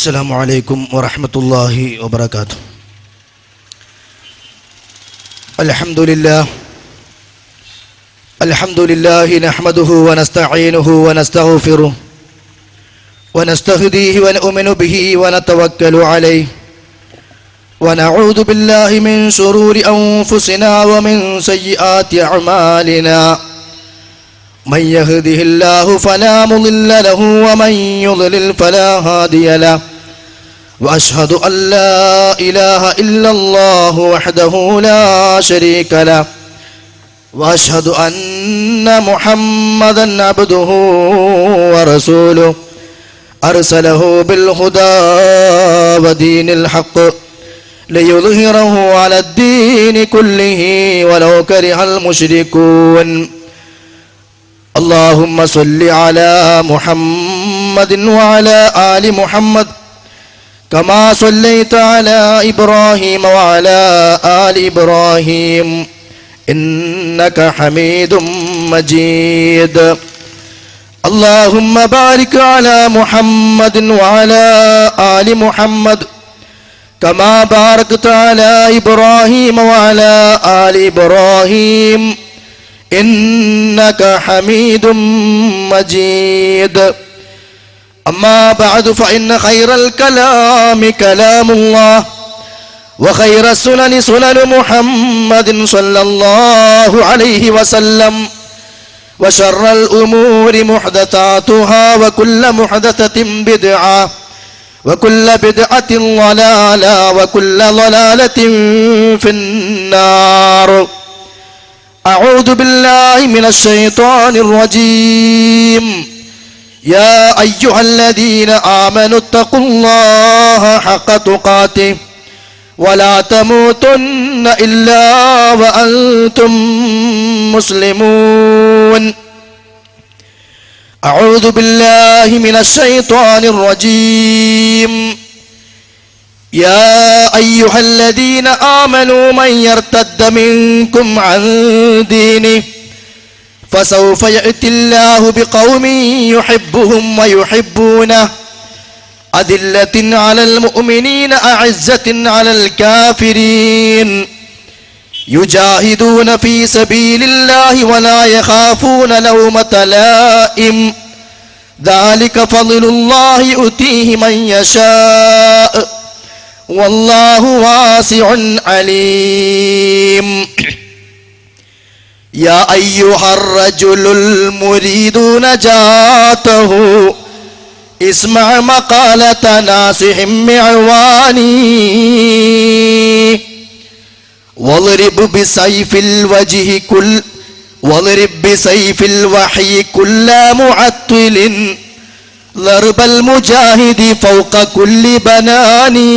السلام عليكم ورحمة الله وبركاته. الحمد لله نحمده ونستعينه ونستغفره ونستهديه ونؤمن به ونتوكل عليه ونعوذ بالله من شرور أنفسنا ومن سيئات أعمالنا من يهده الله فلا مضل له ومن يضلل فلا هادي له وأشهد أن لا إله إلا الله وحده لا شريك له وأشهد أن محمدا عبده ورسوله أرسله بالهدى ودين الحق ليظهره على الدين كله ولو كره المشركون. اللهم صل على محمد وعلى آل محمد كما صليت على إبراهيم وعلى آل إبراهيم إنك حميد مجيد. اللهم بارك على محمد وعلى آل محمد كما باركت على إبراهيم وعلى آل إبراهيم إنك حميد مجيد. أما بعد فإن خير الكلام كلام الله وخير السنن سنن محمد صلى الله عليه وسلم وشر الأمور محدثاتها وكل محدثة بدعة وكل بدعة ضلالة وكل ضلالة في النار. أعوذ بالله من الشيطان الرجيم. يا أيها الذين آمنوا اتقوا الله حق تقاته ولا تموتن إلا وأنتم مسلمون. أعوذ بالله من الشيطان الرجيم. يا أيها الذين آمنوا من يرتد منكم عن دينه فسوف يأتي الله بقوم يحبهم ويحبونه أذلة على المؤمنين أعزة على الكافرين يجاهدون في سبيل الله ولا يخافون لومة لائم ذلك فضل الله يؤتيه من يشاء والله واسع عليم. يا أيها الرجل المريد نجاته اسمع مقالة ناصح معواني واضرب بسيف الوحي كل معطل ضرب المجاهد فوق كل بناني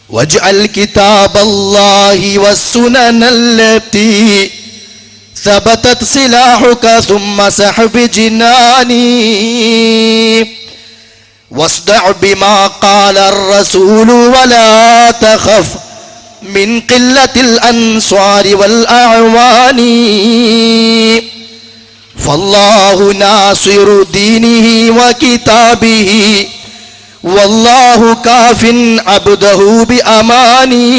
واجعل كتاب الله والسنن التي ثبتت سلاحك ثم سحب جناني واصدع بما قال الرسول ولا تخف من قلة الأنصار والأعوان فالله ناصر دينه وكتابه والله كاف عبده بأماني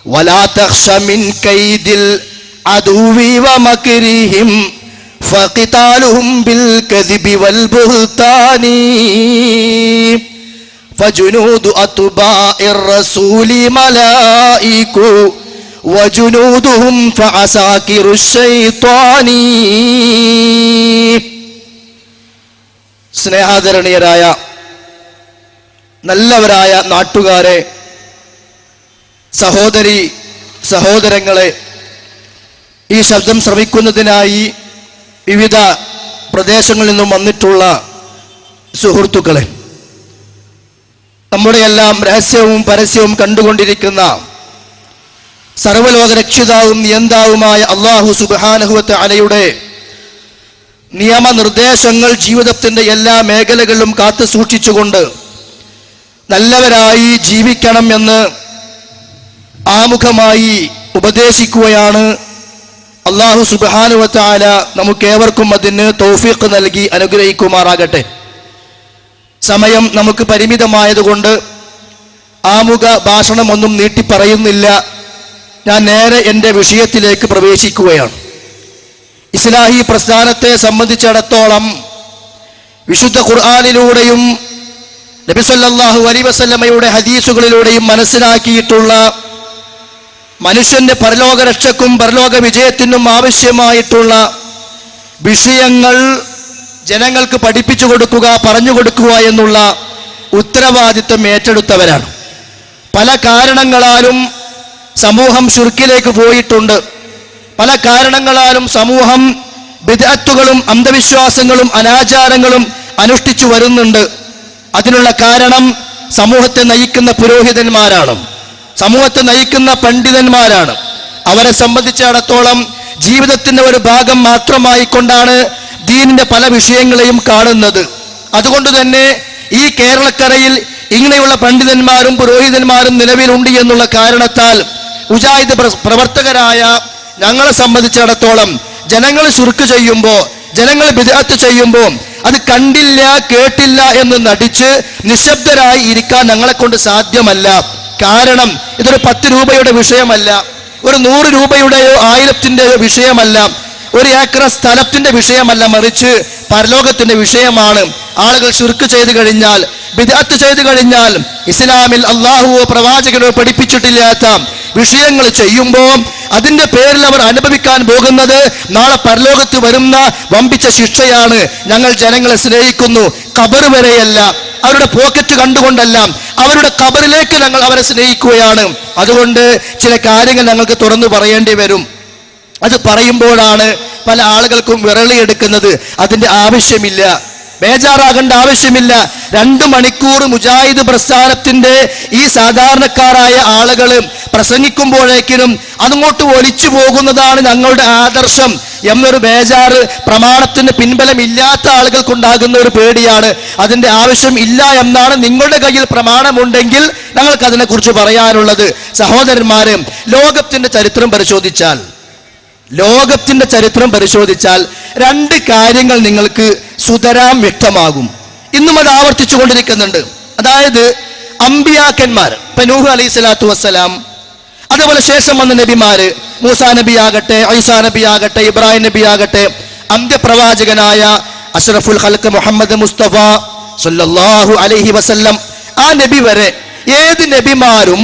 ولا تخش من كيد العدو ومكرهم فقتالهم بالكذب والبهتان فجنود أتباع الرسول ملائك وجنودهم فعساكر الشيطان. സ്നേഹാദരണീയരായ നല്ലവരായ നാട്ടുകാരെ, സഹോദരങ്ങളെ, ഈ ശബ്ദം ശ്രവിക്കുന്നതിനായി വിവിധ പ്രദേശങ്ങളിൽ നിന്നും വന്നിട്ടുള്ള സുഹൃത്തുക്കളെ, നമ്മുടെ എല്ലാം രഹസ്യവും പരസ്യവും കണ്ടുകൊണ്ടിരിക്കുന്ന സർവ്വലോക രക്ഷിതാവും നിയന്താവുമായ അല്ലാഹു സുബ്ഹാനഹു വ തആലയുടെ നിയമനിർദ്ദേശങ്ങൾ ജീവിതത്തിൻ്റെ എല്ലാ മേഖലകളിലും കാത്തു സൂക്ഷിച്ചുകൊണ്ട് നല്ലവരായി ജീവിക്കണം എന്ന് ആമുഖമായി ഉപദേശിക്കുകയാണ് അല്ലാഹു സുബ്ഹാനഹു വ തആല നമുക്കേവർക്കും അതിന് തൗഫീഖ് നൽകി അനുഗ്രഹിക്കുമാറാകട്ടെ. സമയം നമുക്ക് പരിമിതമായതുകൊണ്ട് ആമുഖ ഭാഷണമൊന്നും നീട്ടിപ്പറയുന്നില്ല. ഞാൻ നേരെ എൻ്റെ വിഷയത്തിലേക്ക് പ്രവേശിക്കുകയാണ്. ഇസ്ലാഹി പ്രസ്ഥാനത്തെ സംബന്ധിച്ചിടത്തോളം വിശുദ്ധ ഖുർആനിലൂടെയും നബി സല്ലല്ലാഹു അലൈഹി വസല്ലമയുടെ ഹദീസുകളിലൂടെയും മനസ്സിലാക്കിയിട്ടുള്ള മനുഷ്യന്റെ പരലോക രക്ഷയ്ക്കും പരലോക വിജയത്തിനും ആവശ്യമായിട്ടുള്ള വിഷയങ്ങൾ ജനങ്ങൾക്ക് പഠിപ്പിച്ചു കൊടുക്കുക, പറഞ്ഞു കൊടുക്കുക എന്നുള്ള ഉത്തരവാദിത്വം ഏറ്റെടുത്തവരാണ്. പല കാരണങ്ങളാലും സമൂഹം ശിർക്കിലേക്ക് പോയിട്ടുണ്ട്. പല കാരണങ്ങളാലും സമൂഹം ബിദ്അത്തുകളും അന്ധവിശ്വാസങ്ങളും അനാചാരങ്ങളും അനുഷ്ഠിച്ചു വരുന്നുണ്ട്. അതിനുള്ള കാരണം സമൂഹത്തെ നയിക്കുന്ന പുരോഹിതന്മാരാണ്, സമൂഹത്തെ നയിക്കുന്ന പണ്ഡിതന്മാരാണ്. അവരെ സംബന്ധിച്ചിടത്തോളം ജീവിതത്തിന്റെ ഒരു ഭാഗം മാത്രമായിക്കൊണ്ടാണ് ദീനിന്റെ പല വിഷയങ്ങളെയും കാണുന്നത്. അതുകൊണ്ട് തന്നെ ഈ കേരളക്കരയിൽ ഇങ്ങനെയുള്ള പണ്ഡിതന്മാരും പുരോഹിതന്മാരും നിലവിലുണ്ട് എന്നുള്ള കാരണത്താൽ മുജാഹിദ് പ്രവർത്തകരായ ഞങ്ങളെ സംബന്ധിച്ചിടത്തോളം ജനങ്ങൾ ശിർക്ക് ചെയ്യുമ്പോൾ, ജനങ്ങൾ ബിദ്അത്ത് ചെയ്യുമ്പോൾ അത് കണ്ടില്ല കേട്ടില്ല എന്ന് നടിച്ച് നിശബ്ദരായി ഇരിക്കാൻ ഞങ്ങളെ കൊണ്ട് സാധ്യമല്ല. കാരണം ഇതൊരു 10 രൂപയുടെ വിഷയമല്ല, ഒരു 100 രൂപയുടെയോ 1000-ൻ്റെയോ വിഷയമല്ല, ഒരു ഏക്കർ സ്ഥലത്തിന്റെ വിഷയമല്ല, മറിച്ച് പരലോകത്തിന്റെ വിഷയമാണ്. ആളുകൾ ശിർക്ക് ചെയ്തു കഴിഞ്ഞാൽ, ബിദ്അത്ത് ചെയ്തു കഴിഞ്ഞാൽ, ഇസ്ലാമിൽ അള്ളാഹുവോ പ്രവാചകനോ പഠിപ്പിച്ചിട്ടില്ലാത്ത വിഷയങ്ങൾ ചെയ്യുമ്പോൾ അതിന്റെ പേരിൽ അവർ അനുഭവിക്കാൻ പോകുന്നത് നാളെ പരലോകത്ത് വരുന്ന വമ്പിച്ച ശിക്ഷയാണ്. ഞങ്ങൾ ജനങ്ങളെ സ്നേഹിക്കുന്നു, ഖബർ വരെയല്ല, അവരുടെ പോക്കറ്റ് കണ്ടുകൊണ്ടല്ല, അവരുടെ ഖബറിലേക്ക് ഞങ്ങൾ അവരെ സ്നേഹിക്കുകയാണ്. അതുകൊണ്ട് ചില കാര്യങ്ങൾ ഞങ്ങൾക്ക് തുറന്നു പറയേണ്ടി വരും. അത് പറയുമ്പോഴാണ് പല ആളുകൾക്കും വിരളിയെടുക്കുന്നത്. അതിന്റെ ആവശ്യമില്ല, ബേജാറാകേണ്ട ആവശ്യമില്ല. 2 മണിക്കൂർ മുജാഹിദ് പ്രസ്ഥാനത്തിന്റെ ഈ സാധാരണക്കാരായ ആളുകൾ പ്രസംഗിക്കുമ്പോഴേക്കിനും അതങ്ങോട്ട് ഒലിച്ചു പോകുന്നതാണ് ഞങ്ങളുടെ ആദർശം എന്നൊരു ബേജാറ് പ്രമാണത്തിന് പിൻബലമില്ലാത്ത ആളുകൾക്കുണ്ടാകുന്ന ഒരു പേടിയാണ്. അതിന്റെ ആവശ്യം ഇല്ല എന്നാണ്. നിങ്ങളുടെ കയ്യിൽ പ്രമാണമുണ്ടെങ്കിൽ ഞങ്ങൾക്ക് അതിനെക്കുറിച്ച് പറയാനുള്ളത്. സഹോദരന്മാരെ, ലോകത്തിന്റെ ചരിത്രം പരിശോധിച്ചാൽ 2 കാര്യങ്ങൾ നിങ്ങൾക്ക് സുതരാം വ്യക്തമാകും. ഇന്നും അത് ആവർത്തിച്ചു കൊണ്ടിരിക്കുന്നുണ്ട്. അതായത് അമ്പിയാക്കന്മാർ, ഇപ്പൊ നൂഹ് അലൈഹി സ്വലാത്തു വസ്സലാം, അതേപോലെ ശേഷം വന്ന നബിമാര്, മൂസാ നബി ആകട്ടെ, ഈസാ നബി ആകട്ടെ, ഇബ്രാഹിം നബി ആകട്ടെ, അന്ത്യപ്രവാചകനായ അഷ്റഫുൽ ഖൽഖ് മുഹമ്മദ് മുസ്തഫ സല്ലല്ലാഹു അലൈഹി വസല്ലം, ആ നബി വരെ ഏത് നബിമാരും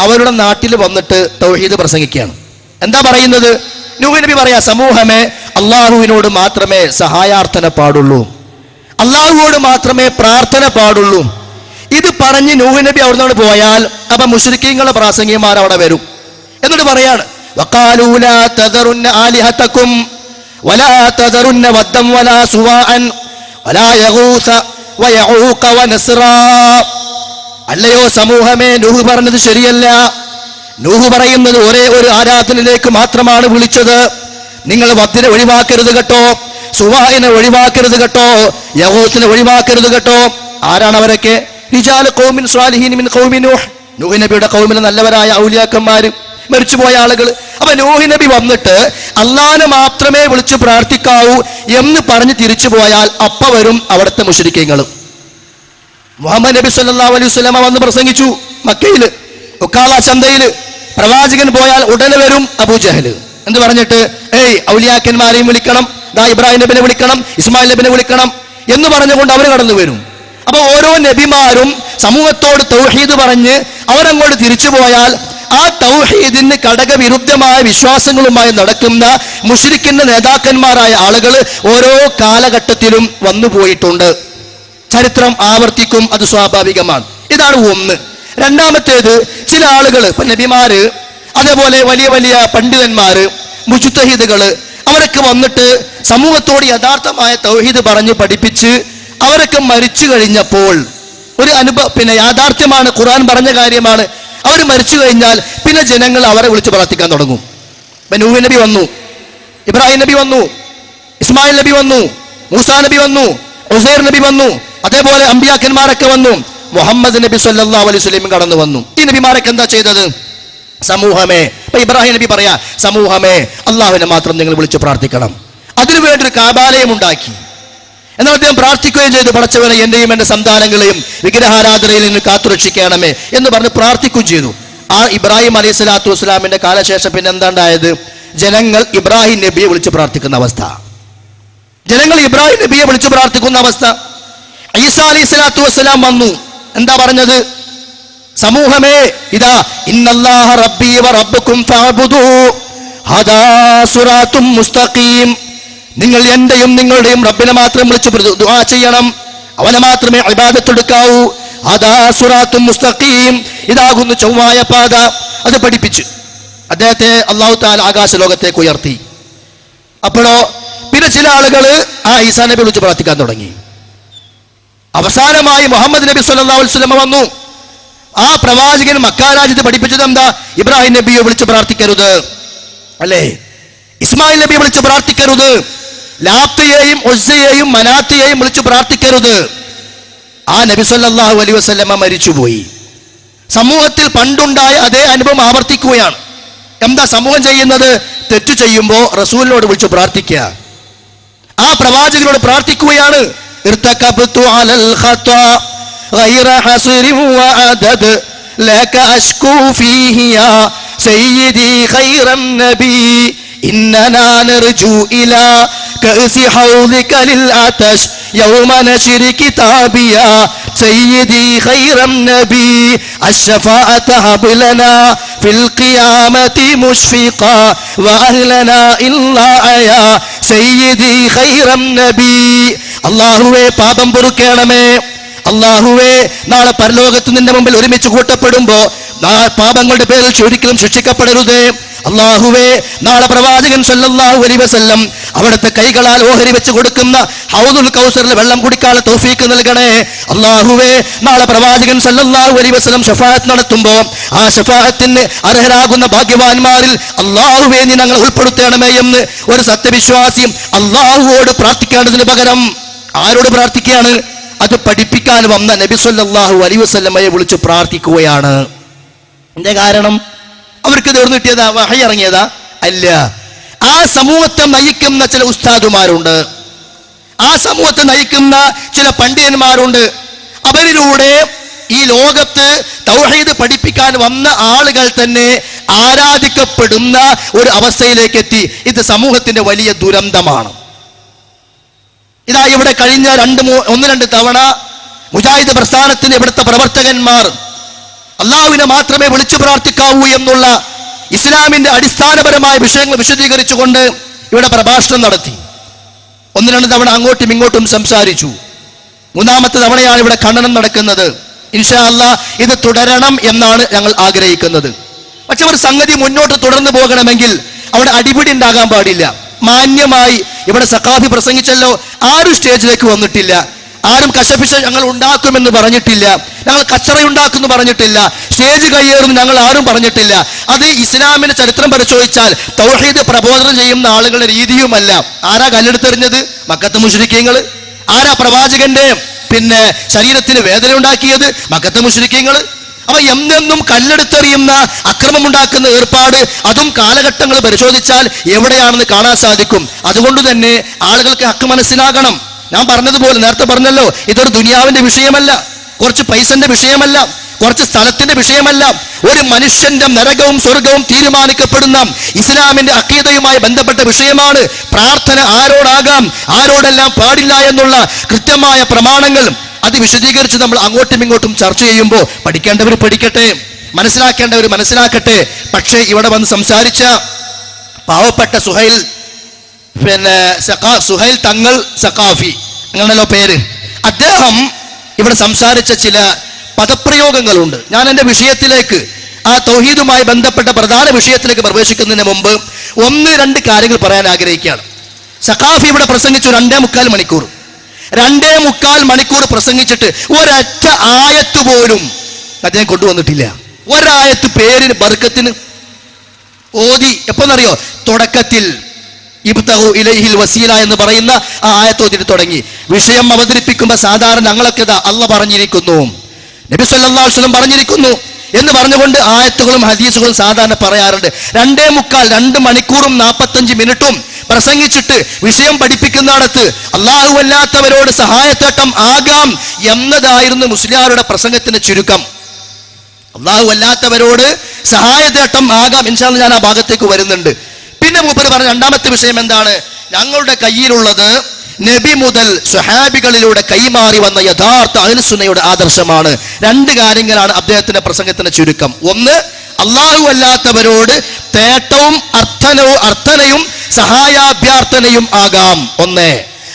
അവരുടെ നാട്ടിൽ വന്നിട്ട് തൗഹീദ് പ്രസംഗിക്കുകയാണ്. എന്താ പറയുന്നത്? നൂഹ് നബി പറയാ, സമൂഹമേ, അള്ളാഹുവിനോട് മാത്രമേ സഹായാർത്ഥന പാടുള്ളൂ, അള്ളാഹുവോട് മാത്രമേ പ്രാർത്ഥന പാടുള്ളൂ. ഇത് പറഞ്ഞ് നൂഹ് നബി അവിടുന്ന് പോയാൽ അപ്പൊ മുശ്രിക്കീങ്ങളുടെ പ്രാസംഗികന്മാർ അവിടെ വരും. എന്നിട്ട് പറയാണ്, വഖാലൂ ലാ തദറുന്ന ആലിഹതകും വലാ തദറുന്ന വദ്ദൻ വലാ സുവാഅൻ വലാ യഗൂസ വയഊഖ വനസ്റാ. അല്ലയോ സമൂഹമേ, നൂഹ് പറഞ്ഞത് ശരിയല്ല. നൂഹ് പറയുന്നത് ഒരേ ഒരു ആരാധനയിലേക്ക് മാത്രമാണ് വിളിച്ചത്. നിങ്ങൾ വദ്ദിനെ ഒഴിവാക്കരുത് കേട്ടോ, സുവാഇനെ ഒഴിവാക്കരുത് കേട്ടോ, യഗൂസിനെ ഒഴിവാക്കരുത് കേട്ടോ. ആരാണ് അവരൊക്കെ? റിജാൽ ഖൗമിൻ സ്വാലിഹീൻ മിൻ ഖൗമി നൂഹ്, നൂഹ് നബിയുടെ ഖൗമിലെ നല്ലവരായ ഔലിയാക്കന്മാർ, മരിച്ചുപോയ ആളുകൾ. അപ്പൊ നൂഹ് നബി വന്നിട്ട് അള്ളാഹനെ മാത്രമേ വിളിച്ച് പ്രാർത്ഥിക്കാവൂ എന്ന് പറഞ്ഞ് തിരിച്ചു പോയാൽ അപ്പ വരും അവിടുത്തെ മുശ്രിക്കീങ്ങൾ. മുഹമ്മദ് നബി സല്ലല്ലാഹു അലൈഹി വസല്ലമ വന്ന് പ്രസംഗിച്ചു മക്കയിൽ, ഉക്കാള ചന്തയിൽ. പ്രവാചകൻ പോയാൽ ഉടനെ വരും അബൂജഹല്. എന്ന് പറഞ്ഞിട്ട്, ഏയ് ഔലിയാക്കന്മാരെയും വിളിക്കണം, ദാ ഇബ്രാഹിം നബിനെ വിളിക്കണം, ഇസ്മായിൽ നബിനെ വിളിക്കണം എന്ന് പറഞ്ഞുകൊണ്ട് അവർ കടന്നു വരും. അപ്പൊ ഓരോ നബിമാരും സമൂഹത്തോട് തൗഹീദ് പറഞ്ഞ് അവരങ്ങോട്ട് തിരിച്ചു പോയാൽ ആ തൗഹീദിന് ഘടകവിരുദ്ധമായ വിശ്വാസങ്ങളുമായി നടക്കുന്ന മുശ്രിക്കിന്റെ നേതാക്കന്മാരായ ആളുകൾ ഓരോ കാലഘട്ടത്തിലും വന്നുപോയിട്ടുണ്ട്. ചരിത്രം ആവർത്തിക്കും, അത് സ്വാഭാവികമാണ്. ഇതാണ് ഒന്ന്. രണ്ടാമത്തേത്, ചില ആളുകൾ, ഇപ്പൊ നബിമാര്, അതേപോലെ വലിയ വലിയ പണ്ഡിതന്മാര്, മുജ്തഹിദുകള്, അവരൊക്കെ വന്നിട്ട് സമൂഹത്തോട് യഥാർത്ഥമായ തൗഹീദ് പറഞ്ഞ് പഠിപ്പിച്ച് അവരൊക്കെ മരിച്ചു കഴിഞ്ഞപ്പോൾ ഒരു യാഥാർത്ഥ്യമാണ്, ഖുർആൻ പറഞ്ഞ കാര്യമാണ്. അവർ മരിച്ചു കഴിഞ്ഞാൽ പിന്നെ ജനങ്ങൾ അവരെ വിളിച്ച് പ്രാർത്ഥിക്കാൻ തുടങ്ങും. നൂഹ് നബി വന്നു, ഇബ്രാഹിം നബി വന്നു, ഇസ്മായിൽ നബി വന്നു, മൂസാ നബി വന്നു, ഉസൈർ നബി വന്നു, അതേപോലെ അമ്പിയാക്കന്മാരൊക്കെ വന്നു, മുഹമ്മദ് നബി സല്ലല്ലാഹു അലൈഹി വസല്ലം കടന്നു വന്നു. ഈ നബിമാരൊക്കെ എന്താ ചെയ്തത്? സമൂഹമേ, ഇപ്പൊ ഇബ്രാഹിം നബി പറയാ, സമൂഹമേ, അള്ളാഹുവിനെ മാത്രം നിങ്ങൾ വിളിച്ചു പ്രാർത്ഥിക്കണം. അതിനുവേണ്ടി ഒരു കാബാലയം ഉണ്ടാക്കി. എന്നാൽ അദ്ദേഹം പ്രാർത്ഥിക്കുകയും ചെയ്തു, പടച്ചവനെ എന്റെയും എന്റെ സന്താനങ്ങളെയും വിഗ്രഹാരാധനയിൽ നിന്ന് കാത്തുരക്ഷിക്കണമേ എന്ന് പറഞ്ഞ് പ്രാർത്ഥിക്കുകയും ചെയ്തു. ആ ഇബ്രാഹിം അലൈഹി സ്വലാത്തു വസ്സലാമിന്റെ കാലശേഷം പിന്നെ എന്താണ്ടായത്? ജനങ്ങൾ ഇബ്രാഹിം നബിയെ വിളിച്ച് പ്രാർത്ഥിക്കുന്ന അവസ്ഥ. ജനങ്ങൾ ഇബ്രാഹിം നബിയെ വിളിച്ച് പ്രാർത്ഥിക്കുന്ന അവസ്ഥ. ഈസാ അലൈഹി സ്വലാത്തു വസ്സലാം വന്നു, എന്താ പറഞ്ഞത്? സമൂഹമേ, ഇതാ ഇന്നല്ലാഹ റബ്ബി വ റബ്ബുക്കും ഫഅബ്ദൂ ഹദാ സിറാത്തും മുസ്തഖീം. നിങ്ങൾ എന്റെയും നിങ്ങളുടെയും റബ്ബിനെ മാത്രം വിളിച്ച് ദുആ ചെയ്യണം, അവനെ മാത്രമേ ഇബാദത്ത് എടുക്കാവൂ. ഹദാ സിറാത്തും മുസ്തഖീം, ഇതാകുന്നു ചൊവ്വായ പാത. അത് പഠിപ്പിച്ചു അദ്ദേഹത്തെ അല്ലാഹു തആല ആകാശ ലോകത്തേക്ക് ഉയർത്തി. അപ്പോഴോ പിന്നെ ചില ആളുകൾ ആ ഈസാ നബി വിളിച്ച് പ്രാർത്ഥിക്കാൻ തുടങ്ങി. അവസാനമായി മുഹമ്മദ് നബി സല്ലല്ലാഹു അലൈഹി വസല്ലം വന്നു. ആ പ്രവാചകൻ മക്ക രാജ്യത്ത് പഠിപ്പിച്ചത് എന്താ? ഇബ്രാഹിം നബിയെ വിളിച്ച് പ്രാർത്ഥിക്കരുത്, അല്ലേ? ഇസ്മായിൽ നബിയെ വിളിച്ച് പ്രാർത്ഥിക്കരുത്, ലാത്തയെയും ഉസ്സയെയും മനാത്തയെയും വിളിച്ച് പ്രാർത്ഥിക്കരുത്. ആ നബി സല്ലല്ലാഹു അലൈഹി വസല്ലം മരിച്ചുപോയി. സമൂഹത്തിൽ പണ്ടുണ്ടായ അതേ അനുഭവം ആവർത്തിക്കുകയാണ്. എന്താ സമൂഹം ചെയ്യുന്നത്? തെറ്റു ചെയ്യുമ്പോൾ റസൂലിനോട് വിളിച്ച് പ്രാർത്ഥിക്കുക, ആ പ്രവാചകനോട് പ്രാർത്ഥിക്കുകയാണ്. ഇർതകബ്തു അലൽ ഖതാ ഗൈറ ഹസ്രി വഅദദ ലക അശ്കൂ ഫീഹി യാ സയ്യിദി ഖൈറൻ നബി ഇന്നനാ നർജു ഇലാ കഅസി ഹൗദിക ലിൽ അതശ് യൗമ നശ്രി കിതാബിയാ സയ്യിദി ഖൈറൻ നബി അശ്ശഫാഅത ഹബ് ലനാ ഫിൽ ഖിയാമത്തി മുശ്ഫിഖാ വഅഹ്ലനാ ഇല്ലാ യാ സയ്യിദി ഖൈറൻ നബി. അല്ലാഹുവേ, പാപം പൊറുക്കണമേ. അല്ലാഹുവേ, നാളെ പരലോകത്ത് നിന്റെ മുമ്പിൽ ഒരുമിച്ച് കൂട്ടപ്പെടുമ്പോ പാപങ്ങളുടെ പേരിൽ ഒരിക്കലും ശിക്ഷിക്കപ്പെടരുതേ. അല്ലാഹുവേ, നാളെ പ്രവാചകൻ സല്ലല്ലാഹു അലൈഹി വസല്ലം അവിടുത്തെ കൈകളാൽ ഓഹരി വെച്ച് കൊടുക്കുന്ന ഹൗദുൽ കൗസറിൽ വെള്ളം കുടിക്കാനുള്ള തൗഫീക്ക് നൽകണേ. അല്ലാഹുവേ, നാളെ പ്രവാചകൻ സല്ലല്ലാഹു അലൈഹി വസല്ലം ശഫാഅത്ത് നടത്തുമ്പോ ആ ശഫാഅത്തിന് അർഹരാകുന്ന ഭാഗ്യവാന്മാരിൽ അല്ലാഹുവേ നീ ഞങ്ങളെ ഉൾപ്പെടുത്തണമേ എന്ന് ഒരു സത്യവിശ്വാസി അല്ലാഹുവോട് പ്രാർത്ഥിക്കേണ്ടതിന് പകരം ആരോട് പ്രാർത്ഥിക്കുകയാണ്? അത് പഠിപ്പിക്കാൻ വന്ന നബി സല്ലല്ലാഹു അലൈഹി വസല്ലമയെ വിളിച്ച് പ്രാർത്ഥിക്കുകയാണ്. എന്റെ കാരണം അവർക്ക് തീർന്നു കിട്ടിയതാ? വഹി ഇറങ്ങിയതാ? അല്ല. ആ സമൂഹത്തെ നയിക്കുന്ന ചില ഉസ്താദുമാരുണ്ട്, ആ സമൂഹത്തെ നയിക്കുന്ന ചില പണ്ഡിതന്മാരുണ്ട്. അവരിലൂടെ ഈ ലോകത്ത് തൗഹീദ് പഠിപ്പിക്കാൻ വന്ന ആളുകൾ തന്നെ ആരാധിക്കപ്പെടുന്ന ഒരു അവസ്ഥയിലേക്ക് എത്തി. ഇത് സമൂഹത്തിന്റെ വലിയ ദുരന്തമാണ്. ഇതാ ഇവിടെ കഴിഞ്ഞ ഒന്ന് രണ്ട് തവണ മുജാഹിദ് പ്രസ്ഥാനത്തിന് ഇവിടുത്തെ പ്രവർത്തകന്മാർ അള്ളാഹുവിനെ മാത്രമേ വിളിച്ചു പ്രാർത്ഥിക്കാവൂ എന്നുള്ള ഇസ്ലാമിന്റെ അടിസ്ഥാനപരമായ വിഷയങ്ങൾ വിശദീകരിച്ചുകൊണ്ട് ഇവിടെ പ്രഭാഷണം നടത്തി. ഒന്ന് രണ്ട് തവണ അങ്ങോട്ടും ഇങ്ങോട്ടും സംസാരിച്ചു. മൂന്നാമത്തെ തവണയാണ് ഇവിടെ ഖണ്ഡനം നടക്കുന്നത്. ഇൻഷാ അല്ലാഹ് ഇത് തുടരണം എന്നാണ് ഞങ്ങൾ ആഗ്രഹിക്കുന്നത്. പക്ഷെ ഒരു സംഗതി മുന്നോട്ട് തുടർന്നു പോകണമെങ്കിൽ അവിടെ അടിപിടി ഉണ്ടാകാൻ പാടില്ല. മാന്യമായി ഇവിടെ സഖാഫി പ്രസംഗിച്ചല്ലോ, ആരും സ്റ്റേജിലേക്ക് വന്നിട്ടില്ല, ആരും കശപിശ ഞങ്ങൾ ഉണ്ടാക്കുമെന്ന് പറഞ്ഞിട്ടില്ല, ഞങ്ങൾ കച്ചറയുണ്ടാക്കുമെന്ന് പറഞ്ഞിട്ടില്ല, സ്റ്റേജ് കയ്യേറും ഞങ്ങൾ ആരും പറഞ്ഞിട്ടില്ല. അത് ഇസ്ലാമിന്റെ ചരിത്രം പരിശോധിച്ചാൽ തൗഹീദ് പ്രബോധനം ചെയ്യുന്ന ആളുകളുടെ രീതിയുമല്ല. ആരാ കല്ലെടുത്തെറിഞ്ഞത്? മക്കത്തെ മുശ്രിക്കീങ്ങൾ. ആരാ പ്രവാചകന്റെ ശരീരത്തിന് വേദന ഉണ്ടാക്കിയത്? മക്കത്തെ മുശ്രിക്കീങ്ങൾ. അവ എന്നെന്നും കല്ലെടുത്തെറിയുന്ന അക്രമമുണ്ടാക്കുന്ന ഏർപ്പാട്, അതും കാലഘട്ടങ്ങൾ പരിശോധിച്ചാൽ എവിടെയാണെന്ന് കാണാൻ സാധിക്കും. അതുകൊണ്ട് തന്നെ ആളുകൾക്ക് ഹക്ക് മനസ്സിലാകണം. ഞാൻ പറഞ്ഞതുപോലെ നേരത്തെ പറഞ്ഞല്ലോ, ഇതൊരു ദുനിയാവിന്റെ വിഷയമല്ല, കുറച്ച് പൈസന്റെ വിഷയമല്ല, കുറച്ച് സ്ഥലത്തിന്റെ വിഷയമല്ല. ഒരു മനുഷ്യന്റെ നരകവും സ്വർഗവും തീരുമാനിക്കപ്പെടുന്ന ഇസ്ലാമിന്റെ അഖീദയുമായി ബന്ധപ്പെട്ട വിഷയമാണ്. പ്രാർത്ഥന ആരോടാകാം, ആരോടെല്ലാം പാടില്ല എന്നുള്ള കൃത്യമായ പ്രമാണങ്ങൾ അത് വിശദീകരിച്ച് നമ്മൾ അങ്ങോട്ടും ഇങ്ങോട്ടും ചർച്ച ചെയ്യുമ്പോൾ പഠിക്കേണ്ടവർ പഠിക്കട്ടെ, മനസ്സിലാക്കേണ്ടവർ മനസ്സിലാക്കട്ടെ. പക്ഷേ ഇവിടെ വന്ന് സംസാരിച്ച പാവപ്പെട്ട സുഹൈൽ തങ്ങൾ സഖാഫി, അങ്ങനെയല്ലോ പേര്, അദ്ദേഹം ഇവിടെ സംസാരിച്ച ചില പദപ്രയോഗങ്ങളുണ്ട്. ഞാൻ എൻ്റെ വിഷയത്തിലേക്ക്, ആ തൗഹീദുമായി ബന്ധപ്പെട്ട പ്രധാന വിഷയത്തിലേക്ക് പ്രവേശിക്കുന്നതിന് മുമ്പ് ഒന്ന് രണ്ട് കാര്യങ്ങൾ പറയാൻ ആഗ്രഹിക്കുകയാണ്. സഖാഫി ഇവിടെ പ്രസംഗിച്ചു 2.25 മണിക്കൂർ. 2.25 മണിക്കൂർ പ്രസംഗിച്ചിട്ട് ഒരൊറ്റ ആയത്ത് പോലും അദ്ദേഹം കൊണ്ടുവന്നിട്ടില്ല. ഒരായത്ത് പേരിന് ബർക്കത്തിന് ഓതി. എപ്പോന്നറിയോ? തുടക്കത്തിൽ ഇബ്തഗു ഇലൈഹിൽ വസീല എന്ന് പറയുന്ന ആ ആയത്ത് ഓതിട്ട് തുടങ്ങി. വിഷയം അവതരിപ്പിക്കുമ്പോൾ സാധാരണ ഞങ്ങളൊക്കെ അള്ളാഹ് പറഞ്ഞിരിക്കുന്നു, നബി സല്ലല്ലാഹു അലൈഹി വസല്ലം പറഞ്ഞിരിക്കുന്നു എന്ന് പറഞ്ഞുകൊണ്ട് ആയത്തുകളും ഹദീസുകളും സാധാരണ പറയാറുണ്ട്. 2.25 2 മണിക്കൂറും 45 മിനിറ്റും പ്രസംഗിച്ചിട്ട് വിഷയം പഠിപ്പിക്കുന്നിടത്ത് അല്ലാഹു അല്ലാത്തവരോട് സഹായത്തേട്ടം ആകാം എന്നതായിരുന്നു മുസ്ലിയാരുടെ പ്രസംഗത്തിന്റെ ചുരുക്കം. അല്ലാഹു അല്ലാത്തവരോട് സഹായത്തേട്ടം ആകാം. ഇൻഷാ അല്ലാഹ് ഞാൻ ആ ഭാഗത്തേക്ക് വരുന്നുണ്ട്. പിന്നെ മൂപ്പര് പറഞ്ഞ രണ്ടാമത്തെ വിഷയം എന്താണ്? ഞങ്ങളുടെ കയ്യിലുള്ളത് നബി മുതൽ സ്വഹാബികളിലൂടെ കൈമാറി വന്ന യഥാർത്ഥ അഹ്ലുസുന്നയുടെ ആദർശമാണ്. രണ്ട് കാര്യങ്ങളാണ് അദ്ദേഹത്തിന്റെ പ്രസംഗത്തിന്റെ ചുരുക്കം. ഒന്ന്, അല്ലാഹു അല്ലാത്തവരോട് തേട്ടവും അർത്ഥനയും സഹായാഭ്യർത്ഥനയും ആകാം. ഒന്ന്.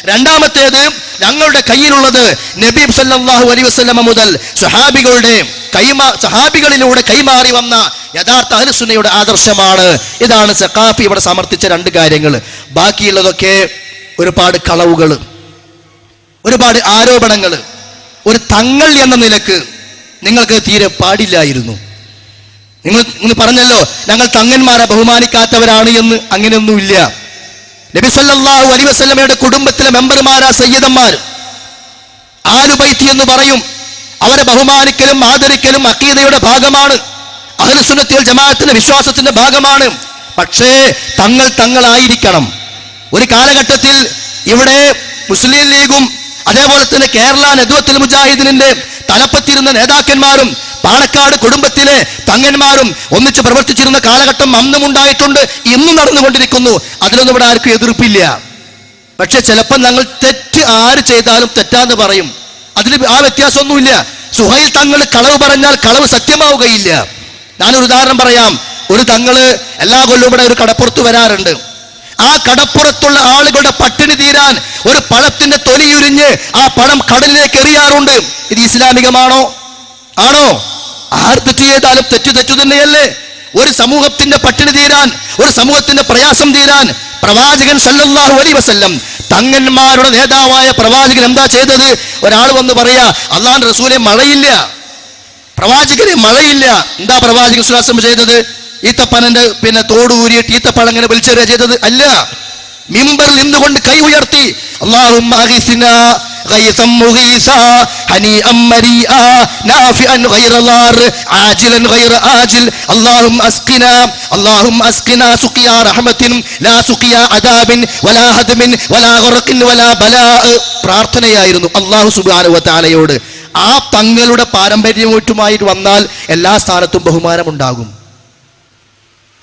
രണ്ടാമത്തേത്, ഞങ്ങളുടെ കയ്യിലുള്ളത് നബി സല്ലല്ലാഹു അലൈഹി വസല്ലമ മുതൽ സഹാബികളിലൂടെ കൈമാറി വന്ന യഥാർത്ഥ അഹ്ലുസുന്നയുടെ ആദർശമാണ്. ഇതാണ് സഖാഫി ഇവിടെ സമർത്ഥിച്ച രണ്ട് കാര്യങ്ങൾ. ബാക്കിയുള്ളതൊക്കെ ഒരുപാട് കളവുകൾ, ഒരുപാട് ആരോപണങ്ങൾ. ഒരു തങ്ങൾ എന്ന നിലക്ക് നിങ്ങൾക്ക് തീരെ പാടില്ലായിരുന്നു. നിങ്ങൾ പറഞ്ഞല്ലോ ഞങ്ങൾ തങ്ങന്മാരെ ബഹുമാനിക്കാത്തവരാണ് എന്ന്. അങ്ങനെയൊന്നുമില്ല. നബി സല്ലല്ലാഹു അലൈഹി വസല്ലമയുടെ കുടുംബത്തിലെ മെമ്പർമാരാ സയ്യിദന്മാർ, ആലു ബൈത്ത് എന്ന് പറയും. അവരെ ബഹുമാനിക്കലും ആദരിക്കലും അഖീദയുടെ ഭാഗമാണ്, അഹ്ലുസുന്നത്തി വൽ ജമാഅത്തിന്റെ വിശ്വാസത്തിന്റെ ഭാഗമാണ്. പക്ഷേ തങ്ങളായിരിക്കണം. ഒരു കാലഘട്ടത്തിൽ ഇവിടെ മുസ്ലിം ലീഗും അതേപോലെ തന്നെ കേരള നദ്വത്തുൽ മുജാഹിദീനിന്റെ തലപ്പത്തിരുന്ന നേതാക്കന്മാരും പാണക്കാട് കുടുംബത്തിലെ തങ്ങന്മാരും ഒന്നിച്ച് പ്രവർത്തിച്ചിരുന്ന കാലഘട്ടം അന്നും ഉണ്ടായിട്ടുണ്ട്, ഇന്നും നടന്നുകൊണ്ടിരിക്കുന്നു. അതിലൊന്നും ഇവിടെ ആർക്കും എതിർപ്പില്ല. പക്ഷെ ചിലപ്പോൾ ഞങ്ങൾ തെറ്റ് ആര് ചെയ്താലും തെറ്റാന്ന് പറയും. അതിൽ ആ വ്യത്യാസമൊന്നുമില്ല. സുഹൈൽ തങ്ങൾ കളവ് പറഞ്ഞാൽ കളവ് സത്യമാവുകയില്ല. ഞാനൊരു ഉദാഹരണം പറയാം. ഒരു തങ്ങള് എല്ലാ കൊല്ലവും ഇവിടെ ഒരു കടപ്പുറത്ത് വരാറുണ്ട്. ആ കടപ്പുറത്തുള്ള ആളുകളുടെ പട്ടിണി തീരാൻ ഒരു പഴത്തിന്റെ തൊലിയുരിഞ്ഞ് ആ പഴം കടലിലേക്ക് എറിയാറുണ്ട്. ഇത് ഇസ്ലാമികമാണോ? ആണോ? ആർ തെറ്റ് ചെയ്താലും തെറ്റു തന്നെയല്ലേ? ഒരു സമൂഹത്തിന്റെ പട്ടിണി തീരാൻ, ഒരു സമൂഹത്തിന്റെ പ്രയാസം തീരാൻ പ്രവാചകൻ സല്ലല്ലാഹു അലൈഹി വസല്ലം, തങ്ങന്മാരുടെ നേതാവായ പ്രവാചകൻ എന്താ ചെയ്തത്? ഒരാൾ വന്ന് പറയാ, അല്ലാഹുവിന്റെ റസൂലെ മഴയില്ല, പ്രവാചകനെ മഴയില്ല. എന്താ പ്രവാചകൻ സ്വല്ലല്ലാഹു അലൈഹി വസല്ലം ചെയ്തത്? ഈത്തപ്പനന്റെ തോട് ഊരിയിട്ട് ഈത്തപ്പഴം ഇങ്ങനെ വലിച്ചെറിയ ചെയ്തത്? അല്ല. മിമ്പറിൽ നിന്നുകൊണ്ട് കൈ ഉയർത്തി അല്ലാഹുമ്മ അഗിസ്നാ ഗൈസൻ മുഗീസാ ഹനീഅൻ മരീആ നാഫിഅൻ ഗൈറ ളാർ ആജിലൻ ഗൈറ ആജിൽ അല്ലാഹുമ്മ അസ്ഖിനാ സുഖിയാ റഹ്മത്തിൻ ലാ സുഖിയാ അദാബിൻ വലാ ഹദ്മിൻ വലാ ഗർഖിൻ വലാ ബലാ. പ്രാർത്ഥനയായിരുന്നു അല്ലാഹു സുബ്ഹാനഹു വ തആലയോട്. ആ തങ്ങളുടെ പാരമ്പര്യമായിട്ട് വന്നാൽ എല്ലാ സ്ഥാനത്തും ബഹുമാനമുണ്ടാകും.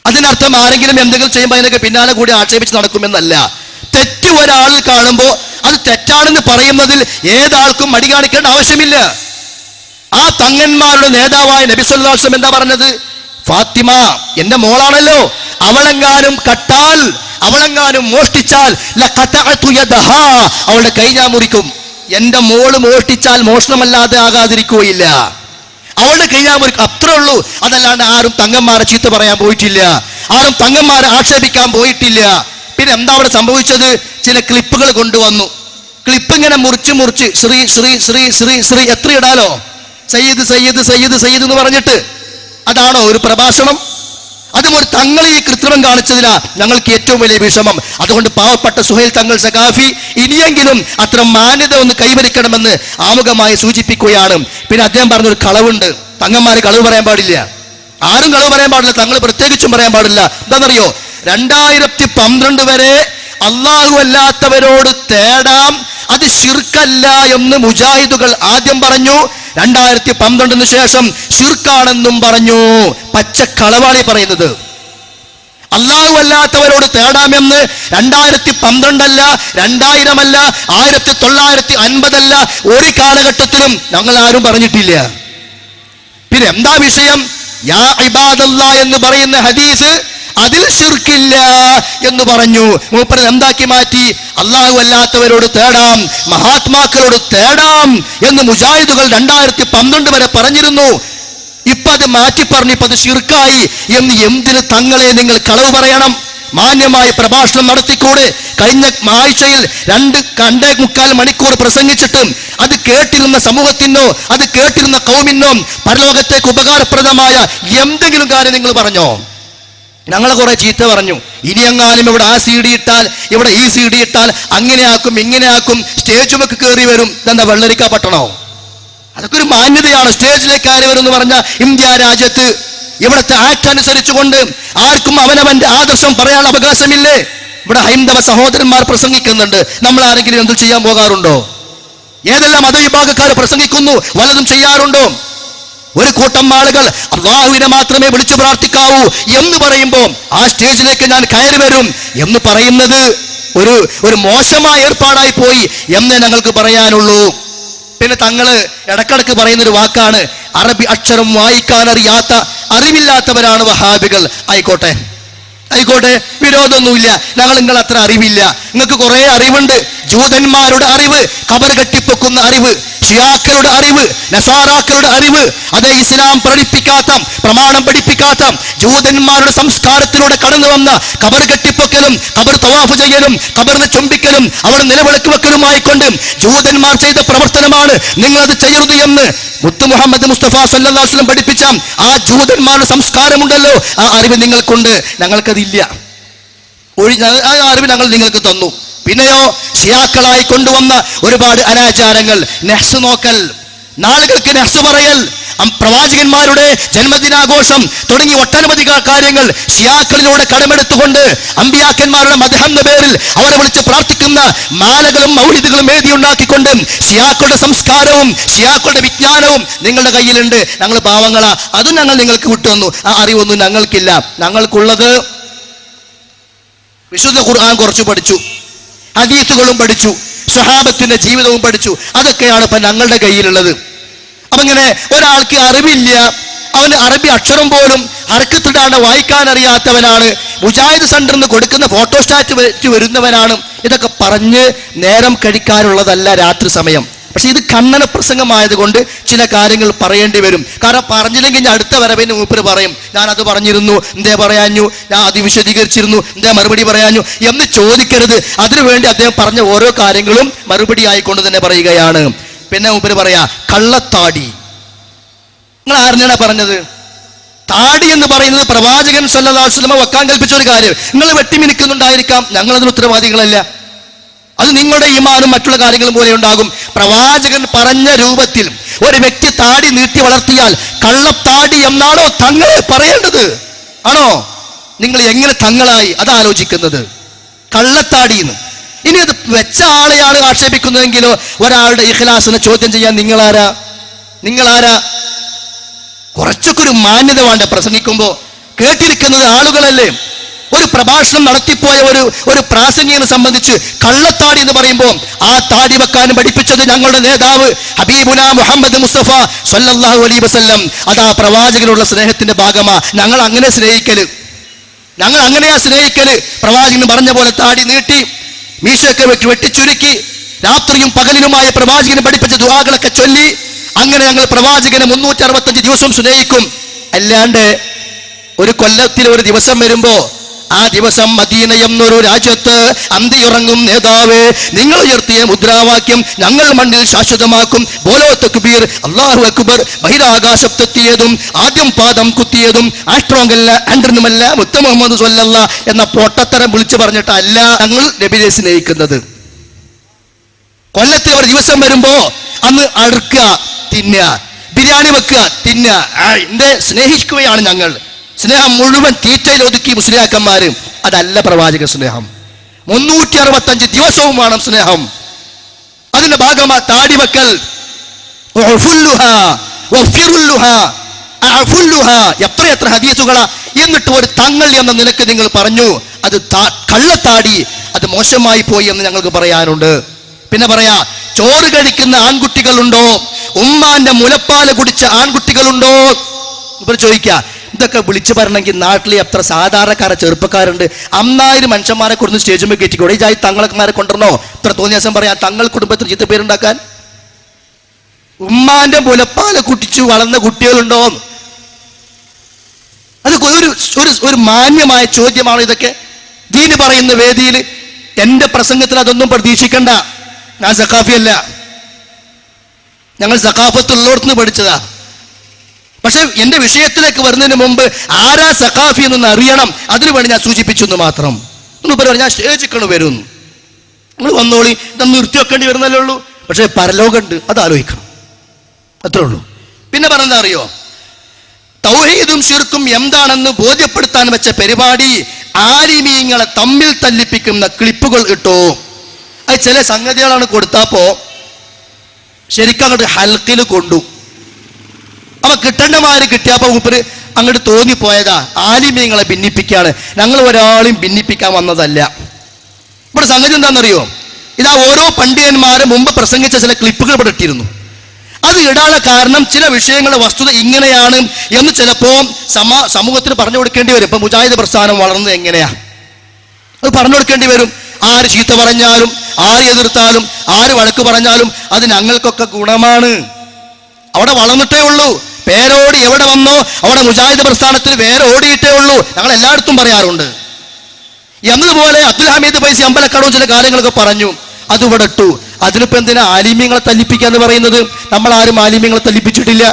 അതിനർത്ഥം ആരെങ്കിലും എന്തെങ്കിലും ചെയ്യുമ്പോൾ അതിനൊക്കെ പിന്നാലെ കൂടി ആക്ഷേപിച്ച് നടക്കുമെന്നല്ല. തെറ്റ് ഒരാളിൽ കാണുമ്പോൾ അത് തെറ്റാണെന്ന് പറയുന്നതിൽ ഏതാൾക്കും മടി കാണിക്കേണ്ട ആവശ്യമില്ല. ആ തങ്ങന്മാരുടെ നേതാവായ നബി സല്ലല്ലാഹു അലൈഹി വസല്ലം എന്താ പറഞ്ഞത്? ഫാത്തിമ എന്റെ മോളാണല്ലോ, അവളെങ്ങാനും കട്ടാൽ, അവളെങ്ങാനും മോഷ്ടിച്ചാൽ ലഖതഅതു യദഹാ, അവളുടെ കൈ ഞാൻ മുറിക്കും. എന്റെ മോള് മോഷ്ടിച്ചാൽ മോഷണമല്ലാതെ ആകാതിരിക്കുകയില്ല, അവളുടെ കൈ ഞാൻ മുറിക്കും. അത്രേ ഉള്ളൂ. അതല്ലാണ്ട് ആരും തങ്ങന്മാരെ ചീത്ത പറയാൻ പോയിട്ടില്ല, ആരും തങ്ങന്മാരെ ആക്ഷേപിക്കാൻ പോയിട്ടില്ല. പിന്നെ എന്താ അവിടെ സംഭവിച്ചത്? ചില ക്ലിപ്പുകൾ കൊണ്ടുവന്നു. ക്ലിപ്പ് ഇങ്ങനെ മുറിച്ച് ശ്രീ ശ്രീ ശ്രീ ശ്രീ ശ്രീ എത്ര ഇടാലോ, സയ്യിദ് സയ്യിദ് സയ്യിദ് സയ്യിദ് എന്ന് പറഞ്ഞിട്ട്. അതാണോ ഒരു പ്രഭാഷണം? അതും ഒരു തങ്ങൾ ഈ കൃത്രിമം കാണിച്ചതിനാ ഞങ്ങൾക്ക് ഏറ്റവും വലിയ വിഷമം. അതുകൊണ്ട് പാവപ്പെട്ട സുഹൈൽ തങ്ങൾ സഖാഫി ഇനിയെങ്കിലും അത്ര മാന്യത ഒന്ന് കൈവരിക്കണമെന്ന് ആമുഖമായി സൂചിപ്പിക്കുകയാണ്. പിന്നെ അദ്ദേഹം പറഞ്ഞൊരു കളവുണ്ട്. തങ്ങന്മാര് കളവ് പറയാൻ പാടില്ല, ആരും കളവ് പറയാൻ പാടില്ല, തങ്ങൾ പ്രത്യേകിച്ചും പറയാൻ പാടില്ല. എന്താണെന്നറിയോ? 2012 വരെ അല്ലാഹു അല്ലാത്തവരോട് തേടാം, അത് ശിർക്കല്ല എന്ന് മുജാഹിദുകൾ ആദ്യം പറഞ്ഞു. 2012 ശേഷം ശിർക്കാണെന്നും പറഞ്ഞു. പച്ചക്കളവാളി പറയുന്നത്. അല്ലാഹു അല്ലാത്തവരോട് തേടാമെന്ന് 2012 അല്ല, 2000 അല്ല, 1950 അല്ല, ഒരു കാലഘട്ടത്തിലും ഞങ്ങൾ ആരും പറഞ്ഞിട്ടില്ല. പിന്നെ എന്താ വിഷയം? യാ ഇബാദല്ലാ എന്ന് പറയുന്ന ഹദീസ്, അതിൽ ശിർക്കില്ല എന്ന് പറഞ്ഞു. മൂപ്പര് എന്താക്കി മാറ്റി? അല്ലാഹു അല്ലാത്തവരോട് തേടാം, മഹാത്മാക്കളോട് തേടാം എന്ന് മുജാഹിദുകൾ 2012 വരെ പറഞ്ഞിരുന്നു. ഇപ്പൊ അത് മാറ്റി പറഞ്ഞു, ഇപ്പൊ അത് ശിർക്കായി എന്ന്. എന്തിന് തങ്ങളെ നിങ്ങൾ കളവ് പറയണം? മാന്യമായ പ്രഭാഷണം നടത്തിക്കൂടെ? കഴിഞ്ഞ ആഴ്ചയിൽ 2.25 മണിക്കൂർ പ്രസംഗിച്ചിട്ടും അത് കേട്ടിരുന്ന സമൂഹത്തിനോ അത് കേട്ടിരുന്ന കൗമിനോ പരലോകത്തേക്ക് ഉപകാരപ്രദമായ എന്തെങ്കിലും കാര്യം നിങ്ങൾ പറഞ്ഞോ? ഞങ്ങളെ കുറെ ചീത്ത പറഞ്ഞു. ഇനി എങ്ങാനും ഇവിടെ ആ CD ഇട്ടാൽ, ഇവിടെ ഈ CD ഇട്ടാൽ അങ്ങനെയാക്കും ഇങ്ങനെയാക്കും, സ്റ്റേജുമൊക്കെ കയറി വരും. ഇതെന്താ വെള്ളരിക്ക പട്ടണോ? അതൊക്കെ ഒരു മാന്യതയാണ്. സ്റ്റേജിലേക്ക് കയറി വരും എന്ന് പറഞ്ഞ ഇന്ത്യ രാജ്യത്ത് ഇവിടുത്തെ ആക്ട് അനുസരിച്ചുകൊണ്ട് ആർക്കും അവനവന്റെ ആദർശം പറയാൻ അവകാശമില്ലേ? ഇവിടെ ഹൈന്ദവ സഹോദരന്മാർ പ്രസംഗിക്കുന്നുണ്ട്. നമ്മൾ ആരെങ്കിലും എന്തും ചെയ്യാൻ പോകാറുണ്ടോ? ഏതെല്ലാം മതവിഭാഗക്കാർ പ്രസംഗിക്കുന്നു, വല്ലതും ചെയ്യാറുണ്ടോ? ഒരു കൂട്ടം ആളുകൾ അള്ളാഹുവിനെ മാത്രമേ വിളിച്ചു പ്രാർത്ഥിക്കാവൂ എന്ന് പറയുമ്പോൾ ആ സ്റ്റേജിലേക്ക് ഞാൻ കയറി വരും എന്ന് പറയുന്നത് ഒരു മോശമായ ഏർപ്പാടായി പോയി എന്നേ ഞങ്ങൾക്ക് പറയാനുള്ളൂ. പിന്നെ തങ്ങള് ഇടക്കിടക്ക് പറയുന്നൊരു വാക്കാണ്, അറബി അക്ഷരം വായിക്കാൻ അറിയാത്ത അറിവില്ലാത്തവരാണ് വഹാബികൾ. ആയിക്കോട്ടെ, വിരോധമൊന്നുമില്ല. നിങ്ങൾ അത്ര അറിവില്ല, നിങ്ങൾക്ക് കുറെ അറിവുണ്ട്. ജൂതന്മാരുടെ അറിവ്, ഖബർ കെട്ടിപ്പൊക്കുന്ന അറിവ്, ഷിയാക്കളുടെ അറിവ്, നസാറാക്കളുടെ അറിവ്, അതേ ഇസ്ലാം പ്രമാണം പഠിപ്പിക്കാത്ത ജൂതന്മാരുടെ സംസ്കാരത്തിലൂടെ കടന്നു വന്ന ഖബർ കെട്ടിപ്പൊക്കലും ഖബർ തവാഫ് ചെയ്യലും ഖബറിനെ ചുംബിക്കലും അവിടെ നിലവിളക്ക് വെക്കലുമായിക്കൊണ്ട് ജൂതന്മാർ ചെയ്ത പ്രവർത്തനമാണ്, നിങ്ങളത് ചെയ്യരുത് എന്ന് മുത്തു മുഹമ്മദ് മുസ്തഫ സല്ലല്ലാഹു അലൈഹി വസല്ലം പഠിപ്പിച്ച ആ ജൂതന്മാരുടെ സംസ്കാരമുണ്ടല്ലോ, ആ അറിവ് നിങ്ങൾക്കുണ്ട്, ഞങ്ങൾക്കതില്ല. ആ അറിവ് ഞങ്ങൾ നിങ്ങൾക്ക് തന്നു. പിന്നെയോ ഷിയാക്കളായി കൊണ്ടുവന്ന ഒരുപാട് അനാചാരങ്ങൾ, നെഹ്സ് നോക്കൽ, നാളുകൾക്ക് നെഹ്സ് പറയൽ, പ്രവാചകന്മാരുടെ ജന്മദിനാഘോഷം തുടങ്ങി ഒട്ടനവധി കാര്യങ്ങൾ ഷിയാക്കളിലൂടെ കടമെടുത്തുകൊണ്ട് അമ്പിയാക്കന്മാരുടെ മദ്ഹ് എന്ന പേരിൽ അവരെ വിളിച്ച് പ്രാർത്ഥിക്കുന്ന മാലകളും മൗലിദുകളും എഴുതിയുണ്ടാക്കിക്കൊണ്ട് ഷിയാക്കളുടെ സംസ്കാരവും ഷിയാക്കളുടെ വിജ്ഞാനവും നിങ്ങളുടെ കയ്യിലുണ്ട്. ഞങ്ങൾ പാവങ്ങളാ, അതും ഞങ്ങൾ നിങ്ങൾക്ക് വിട്ടുവന്നു. ആ അറിവൊന്നും ഞങ്ങൾക്കില്ല. ഞങ്ങൾക്കുള്ളത് വിശുദ്ധ ഖുർആൻ കുറച്ച് പഠിച്ചു, ഹദീസുകളും പഠിച്ചു, സ്വഹാബത്തിന്റെ ജീവിതവും പഠിച്ചു. അതൊക്കെയാണ് ഇപ്പൊ ഞങ്ങളുടെ കയ്യിലുള്ളത്. അപ്പൊ ഇങ്ങനെ ഒരാൾക്ക് അറിവില്ല, അവന് അറബി അക്ഷരം പോലും ഹർക്കത്തിടാണ്ട് വായിക്കാൻ അറിയാത്തവനാണ്, മുജാഹിദ് സെന്ററിൽ നിന്ന് കൊടുക്കുന്ന ഫോട്ടോസ്റ്റാറ്റ് വെച്ച് വരുന്നവനാണ്, ഇതൊക്കെ പറഞ്ഞ് നേരം കഴിക്കാനുള്ളതല്ല രാത്രി സമയം. പക്ഷെ ഇത് കണ്ണന പ്രസംഗമായതുകൊണ്ട് ചില കാര്യങ്ങൾ പറയേണ്ടി വരും. കാരണം പറഞ്ഞില്ലെങ്കിൽ അടുത്ത വരവിന് മൂപ്പര് പറയും, ഞാൻ അത് പറഞ്ഞിരുന്നു, എന്തേ പറയാഞ്ഞു, ഞാൻ അത് വിശദീകരിച്ചിരുന്നു, എന്തേ മറുപടി പറയാഞ്ഞു എന്ന് ചോദിക്കരുത്. അതിനുവേണ്ടി അദ്ദേഹം പറഞ്ഞ ഓരോ കാര്യങ്ങളും മറുപടി ആയിക്കൊണ്ട് തന്നെ പറയുകയാണ്. പിന്നെ മൂപ്പര് പറയാ കള്ളത്താടി. നിങ്ങൾ ആരെയാണ് പറഞ്ഞത്? താടി എന്ന് പറയുന്നത് പ്രവാചകൻ സല്ലല്ലാഹു അലൈഹി വസല്ലം വെക്കാൻ കൽപ്പിച്ച ഒരു കാര്യം. നിങ്ങൾ വെട്ടിമിനിക്കുന്നുണ്ടായിരിക്കാം, ഞങ്ങളതിന് ഉത്തരവാദികളല്ല. അത് നിങ്ങളുടെ ഈമാനും മറ്റുള്ള കാര്യങ്ങളും പോലെ ഉണ്ടാകും. പ്രവാചകൻ പറഞ്ഞ രൂപത്തിൽ ഒരു വ്യക്തി താടി നീട്ടി വളർത്തിയാൽ കള്ളത്താടി എന്നാണോ തങ്ങൾ പറയേണ്ടത്? ആണോ? നിങ്ങൾ എങ്ങനെ തങ്ങളായി അതാലോചിക്കുന്നത്? കള്ളത്താടിന്ന്. ഇനി അത് വെച്ച ആളെയാണ് ആക്ഷേപിക്കുന്നതെങ്കിലോ ഒരാളുടെ ഇഖ്ലാസിനെ ചോദ്യം ചെയ്യാൻ നിങ്ങളാരാ? കുറച്ചൊക്കെ ഒരു മാന്യത വേണ്ട പ്രസംഗിക്കുമ്പോ. കേട്ടിരിക്കുന്നത് ആളുകളല്ലേ. ഒരു പ്രഭാഷണം നടത്തിപ്പോയ ഒരു പ്രാസംഗികനെ സംബന്ധിച്ച് കള്ളത്താടി എന്ന് പറയുമ്പോൾ ആ താടി വെക്കാനും പഠിപ്പിച്ചത് ഞങ്ങളുടെ നേതാവ് ഹബീബുനാ മുഹമ്മദ് മുസ്തഫ സല്ലല്ലാഹു അലൈഹി വസല്ലം. അതാ പ്രവാചകനുള്ള സ്നേഹത്തിന്റെ ഭാഗമാ. ഞങ്ങൾ അങ്ങനെയാ സ്നേഹിക്കല്. പ്രവാചകൻ പറഞ്ഞ പോലെ താടി നീട്ടി മീശയൊക്കെ വെട്ടിച്ചുരുക്കി രാത്രിയും പകലിനുമായ പ്രവാചകന് പഠിപ്പിച്ച ദുആകളൊക്കെ ചൊല്ലി അങ്ങനെ ഞങ്ങൾ പ്രവാചകനെ 365 ദിവസവും സ്നേഹിക്കും. അല്ലാണ്ട് ഒരു കൊല്ലത്തിൽ ഒരു ദിവസം വരുമ്പോ ആ ദിവസം മദീന എന്നൊരു രാജ്യത്ത് അന്തിയുറങ്ങും നേതാവേ, നിങ്ങൾ ഉയർത്തിയ മുദ്രാവാക്യം ഞങ്ങൾ മണ്ണിൽ ശാശ്വതമാക്കും, ബോലോ തക്ബീർ, അല്ലാഹു അക്ബർ, ബഹിരാകാശത്തെത്തിയതും ആദ്യം പാദം കുത്തിയതും ആസ്ട്രോങ്ങല്ല ആൻഡ്രനുമല്ല മുത്ത മുഹമ്മദ് സ്വല്ലല്ലാഹു എന്ന പൊട്ടത്തരം വിളിച്ചു പറഞ്ഞിട്ടല്ല ഞങ്ങൾ നബിയെ സ്നേഹിക്കുന്നത്. കൊല്ലത്തിൽ ഒരു ദിവസം വരുമ്പോ അന്ന് അറുക്കുക, തിന്നുക, ബിരിയാണി വെക്കുക, തിന്നുക, എന്റെ സ്നേഹിക്കുകയാണ് ഞങ്ങൾ. സ്നേഹം മുഴുവൻ തീറ്റയിൽ ഒതുക്കി മുസ്ലിയാക്കന്മാര്. അതല്ല പ്രവാചക സ്നേഹം. 365 ദിവസവും വേണം സ്നേഹം. അതിന്റെ ഭാഗമാ താടി വെക്കൽ. എത്ര ഹദീസുകളാ. എന്നിട്ട് ഒരു തങ്ങൾ എന്ന നിലക്ക് നിങ്ങൾ പറഞ്ഞു അത് കള്ളത്താടി, അത് മോശമായി പോയി എന്ന് ഞങ്ങൾക്ക് പറയാനുണ്ട്. പിന്നെ പറയാ, ചോറ് കഴിക്കുന്ന ആൺകുട്ടികളുണ്ടോ? ഉമ്മാന്റെ മുലപ്പാല് കുടിച്ച ആൺകുട്ടികളുണ്ടോ? ഇവർ ചോദിക്കുക. ഇതൊക്കെ വിളിച്ചു പറയണമെങ്കിൽ നാട്ടിൽ എത്ര സാധാരണക്കാരെ ചെറുപ്പക്കാരുണ്ട്. 1000 മനുഷ്യന്മാരെ കൊടുത്ത് സ്റ്റേജിൽ കയറ്റിക്കൂടെ? ഈ തങ്ങളക്കന്മാരെ കൊണ്ടുവരണോ? ഇത്ര തോന്നിയ ദിവസം പറയാം തങ്ങൾ കുടുംബത്തിന് ചീത്ത പേരുണ്ടാക്കാൻ. ഉമ്മാന്റെ മുലപ്പാല് കുടിച്ചു വളർന്ന കുട്ടികളുണ്ടോ? അത് ഒരു മാന്യമായ ചോദ്യമാണ് ഇതൊക്കെ. ദീന് പറയുന്ന വേദിയിൽ എന്റെ പ്രസംഗത്തിൽ അതൊന്നും പ്രതീക്ഷിക്കണ്ട. ഞാൻ സഖാഫിയല്ല, ഞങ്ങൾ സഖാഫത്തുള്ളോർന്ന് പഠിച്ചതാ. പക്ഷെ എന്റെ വിഷയത്തിലേക്ക് വരുന്നതിന് മുമ്പ് ആരാ സഖാഫി എന്നൊന്ന് അറിയണം. അതിനു വേണ്ടി ഞാൻ സൂചിപ്പിച്ചു എന്ന് മാത്രം. ഒന്ന് പറയാം, ഞാൻ സ്റ്റേജിൽ വരും, നിങ്ങൾ വന്നോളി, ഇതൊന്ന് നിർത്തി വെക്കേണ്ടി വരുന്നല്ലേ ഉള്ളൂ. പക്ഷെ പരലോകമുണ്ട്, അത് ആലോചിക്കണം, അത്രേ ഉള്ളൂ. പിന്നെ പറഞ്ഞാ അറിയോ, തൗഹീദും ശിർക്കും എന്താണെന്ന് ബോധ്യപ്പെടുത്താൻ വെച്ച പരിപാടി ആലിമീങ്ങളെ തമ്മിൽ തല്ലിപ്പിക്കുന്ന ക്ലിപ്പുകൾ ഇട്ടു. അത് ചില സംഗതികളാണ് കൊടുത്തപ്പോ ശരിക്കും അങ്ങോട്ട് ഹൽക്കിൽ കൊണ്ടു. അപ്പൊ കിട്ടേണ്ടമാര് കിട്ടിയപ്പോ മൂപ്പര് അങ്ങോട്ട് തോന്നിപ്പോയതാ ആലിമീങ്ങളെ ഭിന്നിപ്പിക്കാണ്, ഞങ്ങൾ ഒരാളും ഭിന്നിപ്പിക്കാൻ വന്നതല്ല. ഇവിടെ സംഗതി എന്താണെന്നറിയോ? ഇതാ ഓരോ പണ്ഡിതന്മാരും മുമ്പ് പ്രസംഗിച്ച ചില ക്ലിപ്പുകൾ ഇവിടെ ഇട്ടിരുന്നു. അത് ഇടാനുള്ള കാരണം ചില വിഷയങ്ങളുടെ വസ്തുത ഇങ്ങനെയാണ് എന്ന് ചിലപ്പോ സമൂഹത്തിന് പറഞ്ഞു കൊടുക്കേണ്ടി വരും. ഇപ്പൊ മുജാഹിദ് പ്രസ്ഥാനം വളർന്നത് എങ്ങനെയാ അത് പറഞ്ഞു കൊടുക്കേണ്ടി വരും. ആര് ചീത്ത പറഞ്ഞാലും, ആര് എതിർത്താലും, ആര് വഴക്ക് പറഞ്ഞാലും അത് ഞങ്ങൾക്കൊക്കെ ഗുണമാണ്. അവിടെ വളർന്നിട്ടേ ഉള്ളൂ. പേരോടി എവിടെ വന്നോ അവിടെ മുജാഹിദ് പ്രസ്ഥാനത്തിൽ വേറെ ഓടിയിട്ടേ ഉള്ളൂ. ഞങ്ങൾ എല്ലായിടത്തും പറയാറുണ്ട്. എന്നതുപോലെ അബ്ദുൽ ഹമീദ് ഫൈസി അമ്പലക്കടവും ചില കാര്യങ്ങളൊക്കെ പറഞ്ഞു, അത് ഇവിടെ ഇട്ടു. അതിനിപ്പോ എന്തിനാ ആലിമീങ്ങളെ തല്ലിപ്പിക്കാന്ന് പറയുന്നത്? നമ്മൾ ആരും ആലിമീങ്ങളെ തല്ലിപ്പിച്ചിട്ടില്ല,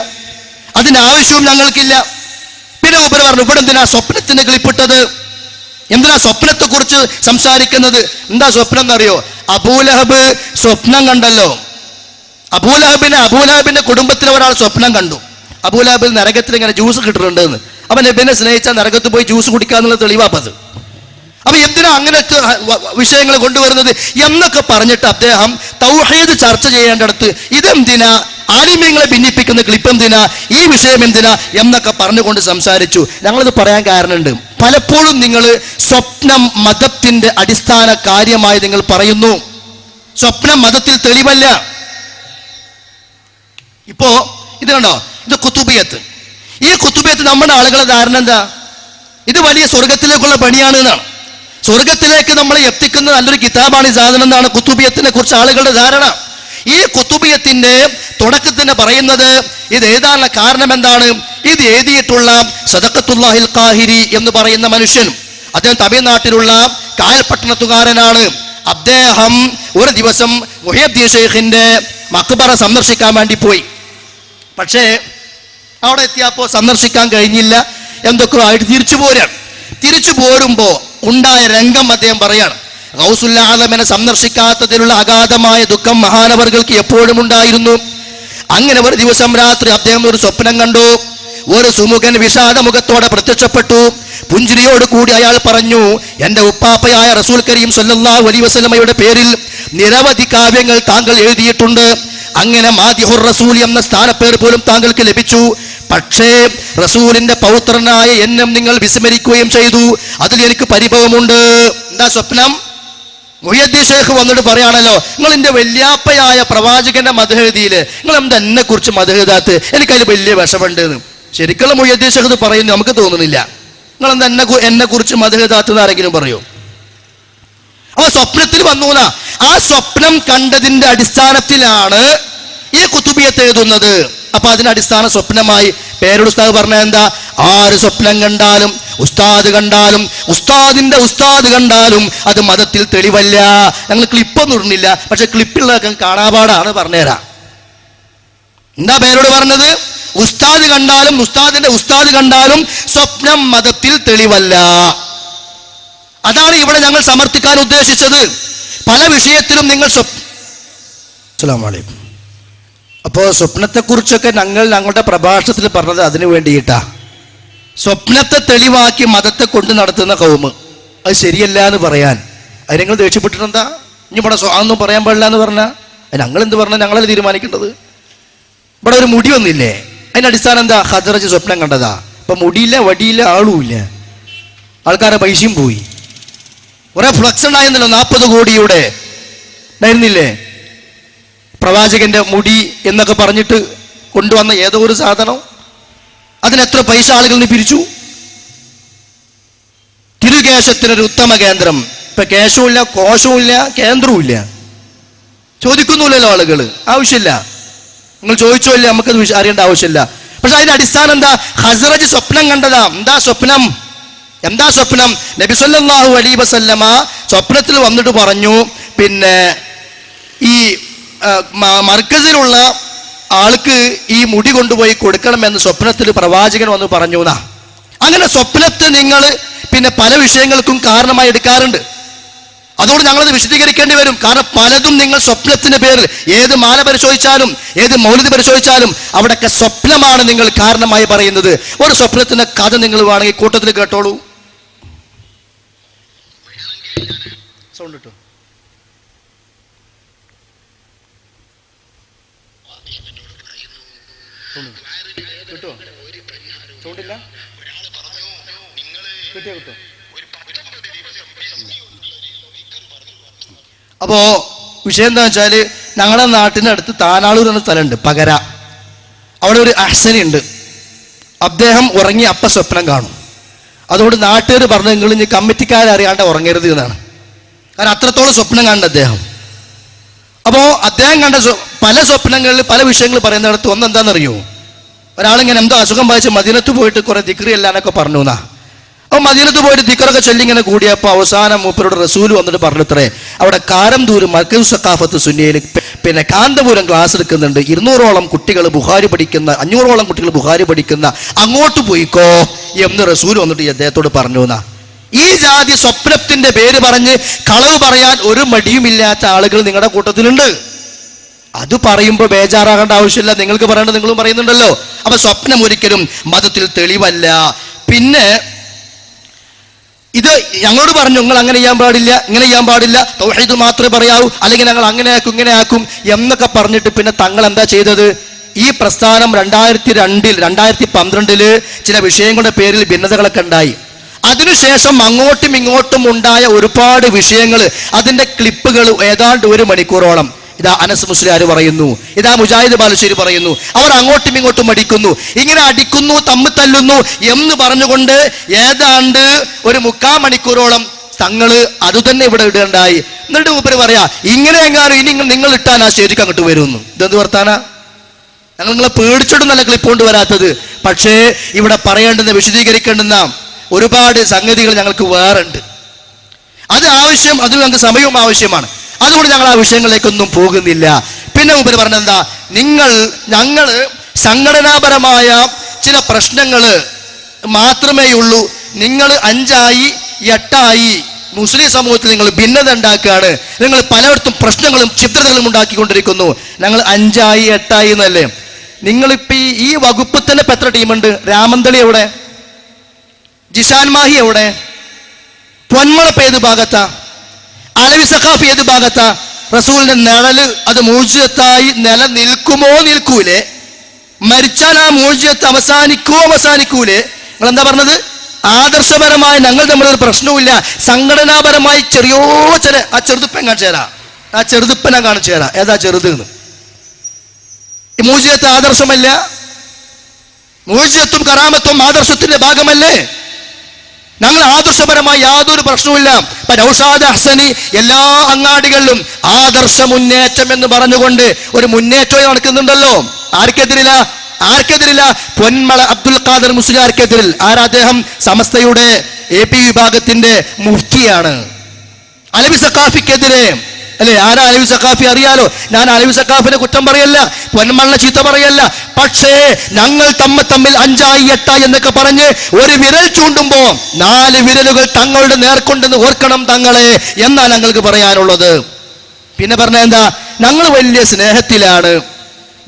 അതിന്റെ ആവശ്യവും ഞങ്ങൾക്കില്ല. പിന്നെ ഉപരി പറഞ്ഞു, ഇവിടെ എന്തിനാ സ്വപ്നത്തിന്റെ ക്ലിപ്പിട്ടത്? എന്തിനാ സ്വപ്നത്തെ കുറിച്ച് സംസാരിക്കുന്നത്? എന്താ സ്വപ്നം എന്നറിയോ? അബൂലഹബ് സ്വപ്നം കണ്ടല്ലോ. അബൂലഹബിന്റെ കുടുംബത്തിലെ ഒരാൾ സ്വപ്നം കണ്ടു. അബൂലഹബിൽ നരകത്തിൽ ഇങ്ങനെ ജ്യൂസ് കിട്ടുന്നുണ്ട് എന്ന്. അവൻ നബിനെ സ്നേഹിച്ചാൽ നരകത്ത് പോയി ജ്യൂസ് കുടിക്കാന്നുള്ള തെളിവാപ്പത്. അപ്പൊ എന്തിനാ അങ്ങനത്തെ വിഷയങ്ങൾ കൊണ്ടുവരുന്നത് എന്നൊക്കെ പറഞ്ഞിട്ട് അദ്ദേഹം തൗഹീദ് ചർച്ച ചെയ്യേണ്ടടുത്ത് ഇതെന്തിനാ, ആലിമീങ്ങളെ ഭിന്നിപ്പിക്കുന്ന ക്ലിപ്പ് എന്തിനാ, ഈ വിഷയം എന്തിനാ എന്നൊക്കെ പറഞ്ഞുകൊണ്ട് സംസാരിച്ചു. ഞങ്ങളിത് പറയാൻ കാരണമുണ്ട്. പലപ്പോഴും നിങ്ങൾ സ്വപ്നം മതത്തിന്റെ അടിസ്ഥാന കാര്യമായി നിങ്ങൾ പറയുന്നു. സ്വപ്നം മതത്തിൽ തെളിവല്ല. ഇപ്പോ ഇത് കണ്ടോ, ഇത് കുത്തുബിയത്ത്. ഈ കുത്തുബിയത്ത് നമ്മുടെ ആളുകളെ ധാരണ എന്താ? ഇത് വലിയ സ്വർഗത്തിലേക്കുള്ള പണിയാണ് എന്നാണ്. സ്വർഗത്തിലേക്ക് നമ്മളെ എത്തിക്കുന്ന നല്ലൊരു കിതാബാണ് ഈ സാധനം എന്നാണ് കുത്തുബിയത്തിനെ കുറിച്ച് ആളുകളുടെ ധാരണ. ഈ കുത്തുബിയത്തിന്റെ തുടക്കത്തിന് പറയുന്നത് ഇത് എഴുതാനുള്ള കാരണം എന്താണ്? ഇത് എഴുതിയിട്ടുള്ള സദഖത്തുല്ലാഹിൽ ഖാഹിരി എന്ന് പറയുന്ന മനുഷ്യൻ, അദ്ദേഹം തമിഴ്നാട്ടിലുള്ള കായൽപട്ടണത്തുകാരനാണ്. അദ്ദേഹം ഒരു ദിവസം മുഹ്യിദ്ദീൻ ശൈഖിന്റെ മഖ്ബറ സന്ദർശിക്കാൻ വേണ്ടി പോയി. പക്ഷേ അവിടെ എത്തിയപ്പോൾ സന്ദർശിക്കാൻ കഴിഞ്ഞില്ല, എന്തൊക്കെയോ ആയിട്ട് തിരിച്ചു പോരുമ്പോ ഉണ്ടായ രംഗം അദ്ദേഹം പറയാണ്. ഗൗസുൽ ആലമിനെ സന്ദർശിക്കാത്തതിലുള്ള അഗാധമായ ദുഃഖം മഹാനവറുകൾക്ക് എപ്പോഴും ഉണ്ടായിരുന്നു. അങ്ങനെ ഒരു ദിവസം രാത്രി അദ്ദേഹം ഒരു സ്വപ്നം കണ്ടു. ഒരു സുമുഖൻ വിഷാദമുഖത്തോടെ പ്രത്യക്ഷപ്പെട്ടു. പുഞ്ചിരിയോട് കൂടി അയാൾ പറഞ്ഞു, എന്റെ ഉപ്പാപ്പയായ റസൂൽ കരീം സല്ലല്ലാഹു അലൈഹി വസല്ലമയുടെ പേരിൽ നിരവധി കാവ്യങ്ങൾ താങ്കൾ എഴുതിയിട്ടുണ്ട്. അങ്ങനെ മാദിഹുർ റസൂൽ എന്ന സ്ഥാനപ്പേർ പോലും താങ്കൾക്ക് ലഭിച്ചു. പക്ഷേ റസൂലിന്റെ പൗത്രനായ എന്നെ നിങ്ങൾ വിസ്മരിക്കുകയും ചെയ്തു. അതിൽ എനിക്ക് പരിഭവമുണ്ട്. എന്താ സ്വപ്നം? മുഹ്യിദ്ദീൻ ശൈഖ് വന്നിട്ട് പറയാണല്ലോ, നിങ്ങൾ എന്റെ വല്യാപ്പയായ പ്രവാചകന്റെ മദ്ഹ് എഴുതിയില്ലേ, നിങ്ങൾ എന്താ എന്നെ കുറിച്ച് മദ്ഹ് എഴുതാത്ത്? എനിക്കതിൽ വലിയ വിഷമുണ്ട് എന്ന്. ശരിക്കുള്ള മുഹ്യിദ്ദീൻ ശൈഖ് പറയുന്നു, നമുക്ക് തോന്നുന്നില്ല. നിങ്ങൾ എന്താ എന്നെ കുറിച്ച് മദ്ഹ് എഴുതാത്തെന്ന് ആരെങ്കിലും പറയോ? അവ സ്വപ്നത്തിൽ വന്നൂന്നാ. ആ സ്വപ്നം കണ്ടതിന്റെ അടിസ്ഥാനത്തിലാണ് ഈ കുത്തുബിയത്ത് എഴുതുന്നത്. അപ്പൊ അതിന്റെ അടിസ്ഥാന സ്വപ്നമായി പേരുടെ ഉസ്താദ് പറഞ്ഞ എന്താ? ആര് സ്വപ്നം കണ്ടാലും ഉസ്താദ് കണ്ടാലും ഉസ്താദിന്റെ ഉസ്താദ് കണ്ടാലും അത് മതത്തിൽ തെളിവല്ല. ഞങ്ങൾ ക്ലിപ്പൊന്നും ഇടുന്നില്ല, പക്ഷെ ക്ലിപ്പുള്ളതൊക്കെ കാണാപാടാണ്. പറഞ്ഞുതരാം. എന്താ പേരോട് പറഞ്ഞത്? ഉസ്താദ് കണ്ടാലും ഉസ്താദിന്റെ ഉസ്താദ് കണ്ടാലും സ്വപ്നം മതത്തിൽ തെളിവല്ല. അതാണ് ഇവിടെ ഞങ്ങൾ സമർത്ഥിക്കാൻ ഉദ്ദേശിച്ചത്. പല വിഷയത്തിലും നിങ്ങൾ അസ്സലാമു അലൈക്കും. അപ്പോൾ സ്വപ്നത്തെക്കുറിച്ചൊക്കെ ഞങ്ങളുടെ പ്രഭാഷണത്തിൽ പറഞ്ഞത് അതിനു വേണ്ടിയിട്ടാ. സ്വപ്നത്തെ തെളിവാക്കി മതത്തെ കൊണ്ട് നടത്തുന്ന കൗമ്, അത് ശരിയല്ല എന്ന് പറയാൻ. അത് നിങ്ങൾ ദേഷ്യപ്പെട്ടിട്ടെന്താ? ഇനി ഇവിടെ അതൊന്നും പറയാൻ പാടില്ല എന്ന് പറഞ്ഞാൽ ഞങ്ങൾ എന്ത് പറഞ്ഞാൽ ഞങ്ങളല്ലേ തീരുമാനിക്കേണ്ടത്? ഇവിടെ ഒരു മുടി വന്നില്ലേ, അതിന്റെ അടിസ്ഥാനം എന്താ? ഖദ്റജ് സ്വപ്നം കണ്ടതാ. ഇപ്പൊ മുടിയില്ല, വടിയില്ല, ആളുമില്ല, ആൾക്കാരെ പൈസയും പോയി. കുറെ ഫ്ലക്സ് ഉണ്ടായിരുന്നല്ലോ, 40 കോടിയുടെ ഉണ്ടായിരുന്നില്ലേ? പ്രവാചകന്റെ മുടി എന്നൊക്കെ പറഞ്ഞിട്ട് കൊണ്ടുവന്ന ഏതോ ഒരു സാധനം, അതിനെത്ര പൈസ ആളുകളിൽ നിന്ന് പിരിച്ചു. തിരുകേശത്തിനൊരു ഉത്തമ കേന്ദ്രം. ഇപ്പൊ കേശവുമില്ല, കോശവുമില്ല, കേന്ദ്രവും ഇല്ല. ചോദിക്കുന്നില്ലല്ലോ ആളുകൾ, ആവശ്യമില്ല. നിങ്ങൾ ചോദിച്ചോ ഇല്ല, നമുക്കത് അറിയേണ്ട ആവശ്യമില്ല. പക്ഷെ അതിന്റെ അടിസ്ഥാനം എന്താ? ഖസ്റജ് സ്വപ്നം കണ്ടതാ. എന്താ സ്വപ്നം? നബി സല്ലല്ലാഹു അലൈഹി വസല്ലമ സ്വപ്നത്തിൽ വന്നിട്ട് പറഞ്ഞു, പിന്നെ ഈ മർക്കസിലുള്ള ആൾക്ക് ഈ മുടി കൊണ്ടുപോയി കൊടുക്കണമെന്ന് സ്വപ്നത്തിൽ പ്രവാചകൻ വന്ന് പറഞ്ഞു എന്നാ. അങ്ങനെ സ്വപ്നത്തെ നിങ്ങൾ പിന്നെ പല വിഷയങ്ങൾക്കും കാരണമായി എടുക്കാറുണ്ട്. അതുകൊണ്ട് ഞങ്ങളത് വിശദീകരിക്കേണ്ടി വരും. കാരണം പലതും നിങ്ങൾ സ്വപ്നത്തിന്റെ പേരിൽ ഏത് മാല പരിശോധിച്ചാലും ഏത് മൗലിദ് പരിശോധിച്ചാലും അവിടെയൊക്കെ സ്വപ്നമാണ് നിങ്ങൾ കാരണമായി പറയുന്നത്. ഒരു സ്വപ്നത്തിന്റെ കഥ നിങ്ങൾ വേണമെങ്കിൽ കൂട്ടത്തിൽ കേട്ടോളൂ. സൗണ്ട് കിട്ടോ? കിട്ടോ? സൗണ്ടില്ല? കിട്ടിയോ? കിട്ടോ? അപ്പോ വിഷയം എന്താ വെച്ചാല്, ഞങ്ങളുടെ നാട്ടിനടുത്ത് താനാളൂർ എന്ന സ്ഥലമുണ്ട്, പകര. അവിടെ ഒരു അഹ്സനി ഉണ്ട്. അദ്ദേഹം ഉറങ്ങി അപ്പ സ്വപ്നം കാണും. അതുകൊണ്ട് നാട്ടുകാർ പറഞ്ഞു, നിങ്ങൾ ഇനി കമ്മിറ്റിക്കാരറിയാണ്ട് ഉറങ്ങരുത് എന്നാണ്. കാരണം അത്രത്തോളം സ്വപ്നം കാണുന്നുണ്ട് അദ്ദേഹം. അപ്പോൾ അദ്ദേഹം കണ്ട പല സ്വപ്നങ്ങളിൽ പല വിഷയങ്ങൾ പറയുന്നിടത്ത് ഒന്നെന്താണെന്നറിയോ, ഒരാളിങ്ങനെ എന്തോ അസുഖം വായിച്ച് മദീനത്ത് പോയിട്ട് കുറെ ദിക്രി എല്ലാനൊക്കെ പറഞ്ഞു എന്നാ. അപ്പോൾ മദീനത്ത് പോയിട്ട് ദിക്റൊക്കെ ചൊല്ലിങ്ങനെ കൂടിയപ്പോൾ അവസാനം മൂപ്പരോട് റസൂൽ വന്നിട്ട് പറഞ്ഞത്രേ, അവിടെ കാരംതൂര് മർക്കസ് സഖാഫത്ത് സുന്നിയിൽ പിന്നെ കാന്തപുരം ക്ലാസ് എടുക്കുന്നുണ്ട്, 200ഓളം കുട്ടികൾ ബുഖാരി പഠിക്കുന്ന, 500ഓളം കുട്ടികൾ ബുഖാരി പഠിക്കുന്ന, അങ്ങോട്ട് പോയിക്കോ എന്ന് റസൂൽ വന്നിട്ട് അദ്ദേഹത്തോട് പറഞ്ഞു എന്നാ. ഈ ജാതി സ്വപ്നത്തിന്റെ പേര് പറഞ്ഞ് കളവ് പറയാൻ ഒരു മടിയുമില്ലാത്ത ആളുകൾ നിങ്ങളുടെ കൂട്ടത്തിലുണ്ട്. അത് പറയുമ്പോൾ ബേജാറാകേണ്ട ആവശ്യമില്ല, നിങ്ങൾക്ക് പറയേണ്ടത് നിങ്ങളും പറയുന്നുണ്ടല്ലോ. അപ്പൊ സ്വപ്നം ഒരിക്കലും മതത്തിൽ തെളിവല്ല. പിന്നെ ഇത് ഞങ്ങളോട് പറഞ്ഞു, നിങ്ങൾ അങ്ങനെ ചെയ്യാൻ പാടില്ല, ഇങ്ങനെ ചെയ്യാൻ പാടില്ല, തൗഹീദ് മാത്രമേ പറയാവൂ, അല്ലെങ്കിൽ ഞങ്ങൾ അങ്ങനെ ആക്കും ഇങ്ങനെ ആക്കും എന്നൊക്കെ പറഞ്ഞിട്ട് പിന്നെ തങ്ങൾ എന്താ ചെയ്തത്? ഈ പ്രസ്ഥാനം 2002 2012 ചില വിഷയങ്ങളുടെ പേരിൽ ഭിന്നതകളൊക്കെ ഉണ്ടായി. അതിനുശേഷം അങ്ങോട്ടും ഇങ്ങോട്ടും ഉണ്ടായ ഒരുപാട് വിഷയങ്ങൾ, അതിന്റെ ക്ലിപ്പുകൾ ഏതാണ്ട് 1 മണിക്കൂറോളം ഇതാ അനസ് മുസ്ലിയാർ പറയുന്നു, ഇതാ മുജാഹിദ് ബാലുശ്ശേരി പറയുന്നു, അവർ അങ്ങോട്ടും ഇങ്ങോട്ടും അടിക്കുന്നു, ഇങ്ങനെ അടിക്കുന്നു, തമ്മിൽ തല്ലുന്നു എന്ന് പറഞ്ഞുകൊണ്ട് ഏതാണ്ട് 1/4 മണിക്കൂറോളം തങ്ങള് അതുതന്നെ ഇവിടെ ഇടേണ്ടായി. എന്നിട്ട് മൂപ്പര് പറയാ, ഇങ്ങനെ എങ്ങാനും ഇനി നിങ്ങൾ ഇട്ടാൻ ആ സ്റ്റേജിക്ക് അങ്ങോട്ട് വരുന്നു. ഇതെന്ത് വർത്താന? ഞങ്ങൾ നിങ്ങളെ പേടിച്ചിട്ടും നല്ല ക്ലിപ്പ് കൊണ്ട് വരാത്തത്. പക്ഷേ ഇവിടെ പറയേണ്ടുന്ന, വിശദീകരിക്കേണ്ടുന്ന ഒരുപാട് സംഗതികൾ ഞങ്ങൾക്ക് വേറുണ്ട്. അത് ആവശ്യം, അതിൽ ഞങ്ങൾക്ക് സമയവും ആവശ്യമാണ്. അതുകൊണ്ട് ഞങ്ങൾ ആ വിഷയങ്ങളിലേക്കൊന്നും പോകുന്നില്ല. പിന്നെ മുമ്പ് പറഞ്ഞെന്താ, ഞങ്ങള് സംഘടനാപരമായ ചില പ്രശ്നങ്ങൾ മാത്രമേ ഉള്ളൂ. നിങ്ങൾ 5 ആയി 8 ആയി മുസ്ലിം സമൂഹത്തിൽ നിങ്ങൾ ഭിന്നത ഉണ്ടാക്കുകയാണ്, നിങ്ങൾ പലയിടത്തും പ്രശ്നങ്ങളും ചിത്രതകളും ഉണ്ടാക്കിക്കൊണ്ടിരിക്കുന്നു. ഞങ്ങൾ 5 ആയി 8 ആയി എന്നല്ലേ? നിങ്ങളിപ്പോ ഈ വകുപ്പ് തന്നെ ഇപ്പൊ എത്ര ടീമുണ്ട്? രാമന്തളി എവിടെ? ജിസാൻ മാഹി എവിടെ? പൊന്മളപ്പ് ഏത് ഭാഗത്താ? അലവി സഖാഫി ഏത് ഭാഗത്താ? റസൂലിന്റെ നിഴല് അത് മൂജിയത്തായി നിലനിൽക്കുമോ നിൽക്കൂലേ? മരിച്ചാൽ ആ മൂജിയത്ത് അവസാനിക്കൂലേ? നിങ്ങൾ എന്താ പറഞ്ഞത്? ആദർശപരമായി ഞങ്ങൾ തമ്മിലൊരു പ്രശ്നവുമില്ല, സംഘടനാപരമായി ചെറിയ ആ ചെറുതുപ്പൻ കാണിച്ചു തരാം, ആ ചെറുതുപ്പനെ കാണിച്ചു തരാം. ഏതാ ചെറുത്? ഈ മൂജിയത്ത് ആദർശമല്ല? മൂജിയത്തും കറാമത്തും ആദർശത്തിന്റെ ഭാഗമല്ലേ? ഞങ്ങൾ ആദർശപരമായി യാതൊരു പ്രശ്നവുമില്ല. ഇപ്പൊ നൗഷാദ് അഹ്സനി എല്ലാ അങ്ങാടികളിലും ആദർശ മുന്നേറ്റം എന്ന് പറഞ്ഞുകൊണ്ട് ഒരു മുന്നേറ്റം നടക്കുന്നുണ്ടല്ലോ. ആർക്കെതിരില്ല? പൊന്മള അബ്ദുൽ ഖാദർ മുസ്ലിയാർക്കെതിരിൽ. ആരാ അദ്ദേഹം? സമസ്തയുടെ AP വിഭാഗത്തിന്റെ മുഫ്തിയാണ്. അലവി സഖാഫിക്കെതിരെ അല്ലെ? ആരാ അലവി സഖാഫി? അറിയാലോ. ഞാൻ അലവി സഖാഫിനെ കുറ്റം പറയല്ല, പൊന്മണ്ണ ചീത്ത പറയല്ല. പക്ഷേ ഞങ്ങൾ തമ്മിൽ 5 ആയി 8 ആയി എന്നൊക്കെ പറഞ്ഞ് ഒരു വിരൽ ചൂണ്ടുമ്പോ 4 വിരലുകൾ തങ്ങളുടെ നേർക്കൊണ്ടെന്ന് ഓർക്കണം തങ്ങളെ എന്നാണ് ഞങ്ങൾക്ക് പറയാനുള്ളത്. പിന്നെ പറഞ്ഞ എന്താ? ഞങ്ങൾ വലിയ സ്നേഹത്തിലാണ്,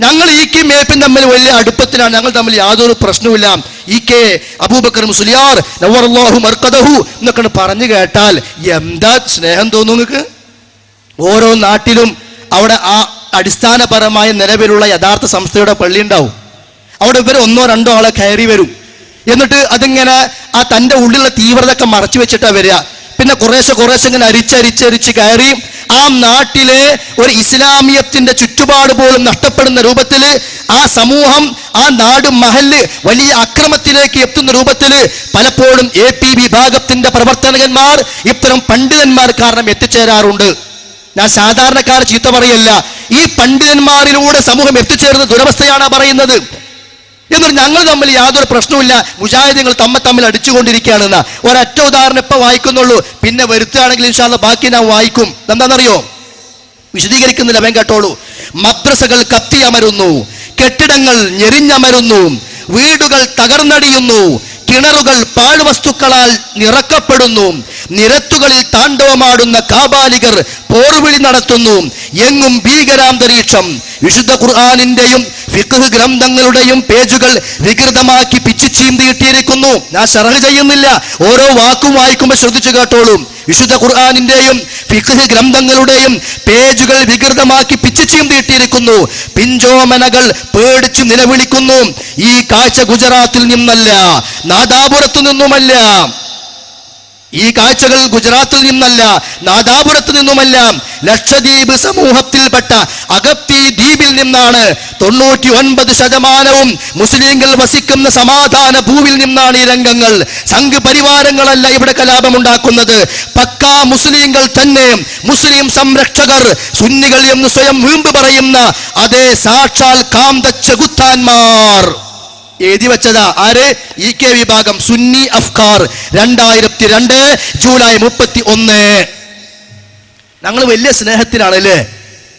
ഞങ്ങൾ ഈക്കും മേപ്പും തമ്മിൽ വലിയ അടുപ്പത്തിലാണ്, ഞങ്ങൾ തമ്മിൽ യാതൊരു പ്രശ്നവുമില്ല. EK അബൂബക്കർ മുസ്ലിയാർ നവ്വറല്ലാഹു മർഖദഹു എന്നൊക്കെ പറഞ്ഞു കേട്ടാൽ എന്താ സ്നേഹം തോന്നുന്നു നിങ്ങൾക്ക്? ഓരോ നാട്ടിലും അവിടെ ആ അടിസ്ഥാനപരമായ നിലവിലുള്ള യഥാർത്ഥ സംസ്ഥയുടെ പള്ളി ഉണ്ടാവും. അവിടെ ഇവർ 1 2 ആളെ കയറി വരും. എന്നിട്ട് അതിങ്ങനെ ആ തൻ്റെ ഉള്ളിലുള്ള തീവ്രതയൊക്കെ മറച്ചു വെച്ചിട്ടാണ് വരിക. പിന്നെ കുറേശ്ശെ ഇങ്ങനെ അരിച്ചരിച്ച് കയറി ആ നാട്ടിലെ ഒരു ഇസ്ലാമിയത്തിന്റെ ചുറ്റുപാട് പോലും നഷ്ടപ്പെടുന്ന രൂപത്തിൽ ആ സമൂഹം, ആ നാട്, മഹല്ല് വലിയ അക്രമത്തിലേക്ക് എത്തുന്ന രൂപത്തിൽ പലപ്പോഴും AP വിഭാഗത്തിന്റെ പ്രവർത്തകന്മാർ, ഇത്തരം പണ്ഡിതന്മാർ കാരണം എത്തിച്ചേരാറുണ്ട്. ഞാൻ സാധാരണക്കാരെ ചീത്ത പറയല്ല, ഈ പണ്ഡിതന്മാരിലൂടെ സമൂഹം എത്തിച്ചേർന്ന ദുരവസ്ഥയാണ് പറയുന്നത്. എന്നിട്ട് ഞങ്ങൾ തമ്മിൽ യാതൊരു പ്രശ്നവുമില്ല, മുജാഹിദുകൾ തമ്മിൽ അടിച്ചുകൊണ്ടിരിക്കുകയാണെന്ന ഒരൊറ്റ ഉദാഹരണം ഇപ്പൊ വായിക്കുന്നുള്ളൂ. പിന്നെ വരുത്തുകയാണെങ്കിൽ ഇൻഷാ അല്ലാഹ് ബാക്കി ഞാൻ വായിക്കും. എന്താണെന്നറിയോ? വിശദീകരിക്കുന്നില്ല, വേഗം കേട്ടോളൂ. മദ്രസകൾ കത്തിയമരുന്നു, കെട്ടിടങ്ങൾ ഞെരിഞ്ഞമരുന്നു, വീടുകൾ തകർന്നടിയുന്നു, കിണറുകൾ പാഴ്വസ്തുക്കളാൽ നിറക്കപ്പെടുന്നു, നിരത്തുകളിൽ താണ്ഡവമാടുന്ന കാബാലികർ പോർവിളി നടത്തുന്നു, എങ്ങും ഭീകരാന്തരീക്ഷം. വിശുദ്ധ ഖുർആനിന്റെയും ഫിഖ് ഗ്രന്ഥങ്ങളുടെയും പേജുകൾ വികൃതമാക്കി പിച്ചു ചീന്തിയിട്ടിരിക്കുന്നു. ഞാൻ ശറഹ് ചെയ്യുന്നില്ല, ഓരോ വാക്കും വായിക്കുമ്പോൾ ശ്രദ്ധിച്ചു കേട്ടോളും. വിശുദ്ധ ഖുർആനിന്റെയും ഫിഖ് ഗ്രന്ഥങ്ങളുടെയും പേജുകൾ വികൃതമാക്കി പിച്ചു ചീന്തിയിട്ടിരിക്കുന്നു. പിഞ്ചോമനകൾ പേടിച്ചു നിലവിളിക്കുന്നു. ഈ കാഴ്ച ഗുജറാത്തിൽ നിന്നല്ല, നാദാപുരത്തു നിന്നുമല്ല. ഈ കാഴ്ചകൾ ഗുജറാത്തിൽ നിന്നല്ല, നാദാപുരത്ത് നിന്നുമല്ല, ലക്ഷദ്വീപ് സമൂഹത്തിൽപ്പെട്ട അഗത്തി ദ്വീപിൽ നിന്നാണ്. 99% മുസ്ലിങ്ങൾ വസിക്കുന്ന സമാധാന ഭൂവിൽ നിന്നാണ് ഈ രംഗങ്ങൾ. സംഘ് പരിവാരങ്ങളല്ല ഇവിടെ കലാപമുണ്ടാക്കുന്നത്. പക്കാ മുസ്ലിങ്ങൾ തന്നെ, മുസ്ലിം സംരക്ഷകർ, സുന്നികൾ എന്ന് സ്വയം വീമ്പ് പറയുന്ന അതേ സാക്ഷാൽ കാന്ത ചെകുത്താന്മാർ എഴുതി വെച്ചതാ. ആര്? EK വിഭാഗം, സുന്നി അഫ്കാർ, 2002 ജൂലൈ 31. ഞങ്ങൾ വലിയ സ്നേഹത്തിലാണ് അല്ലേ?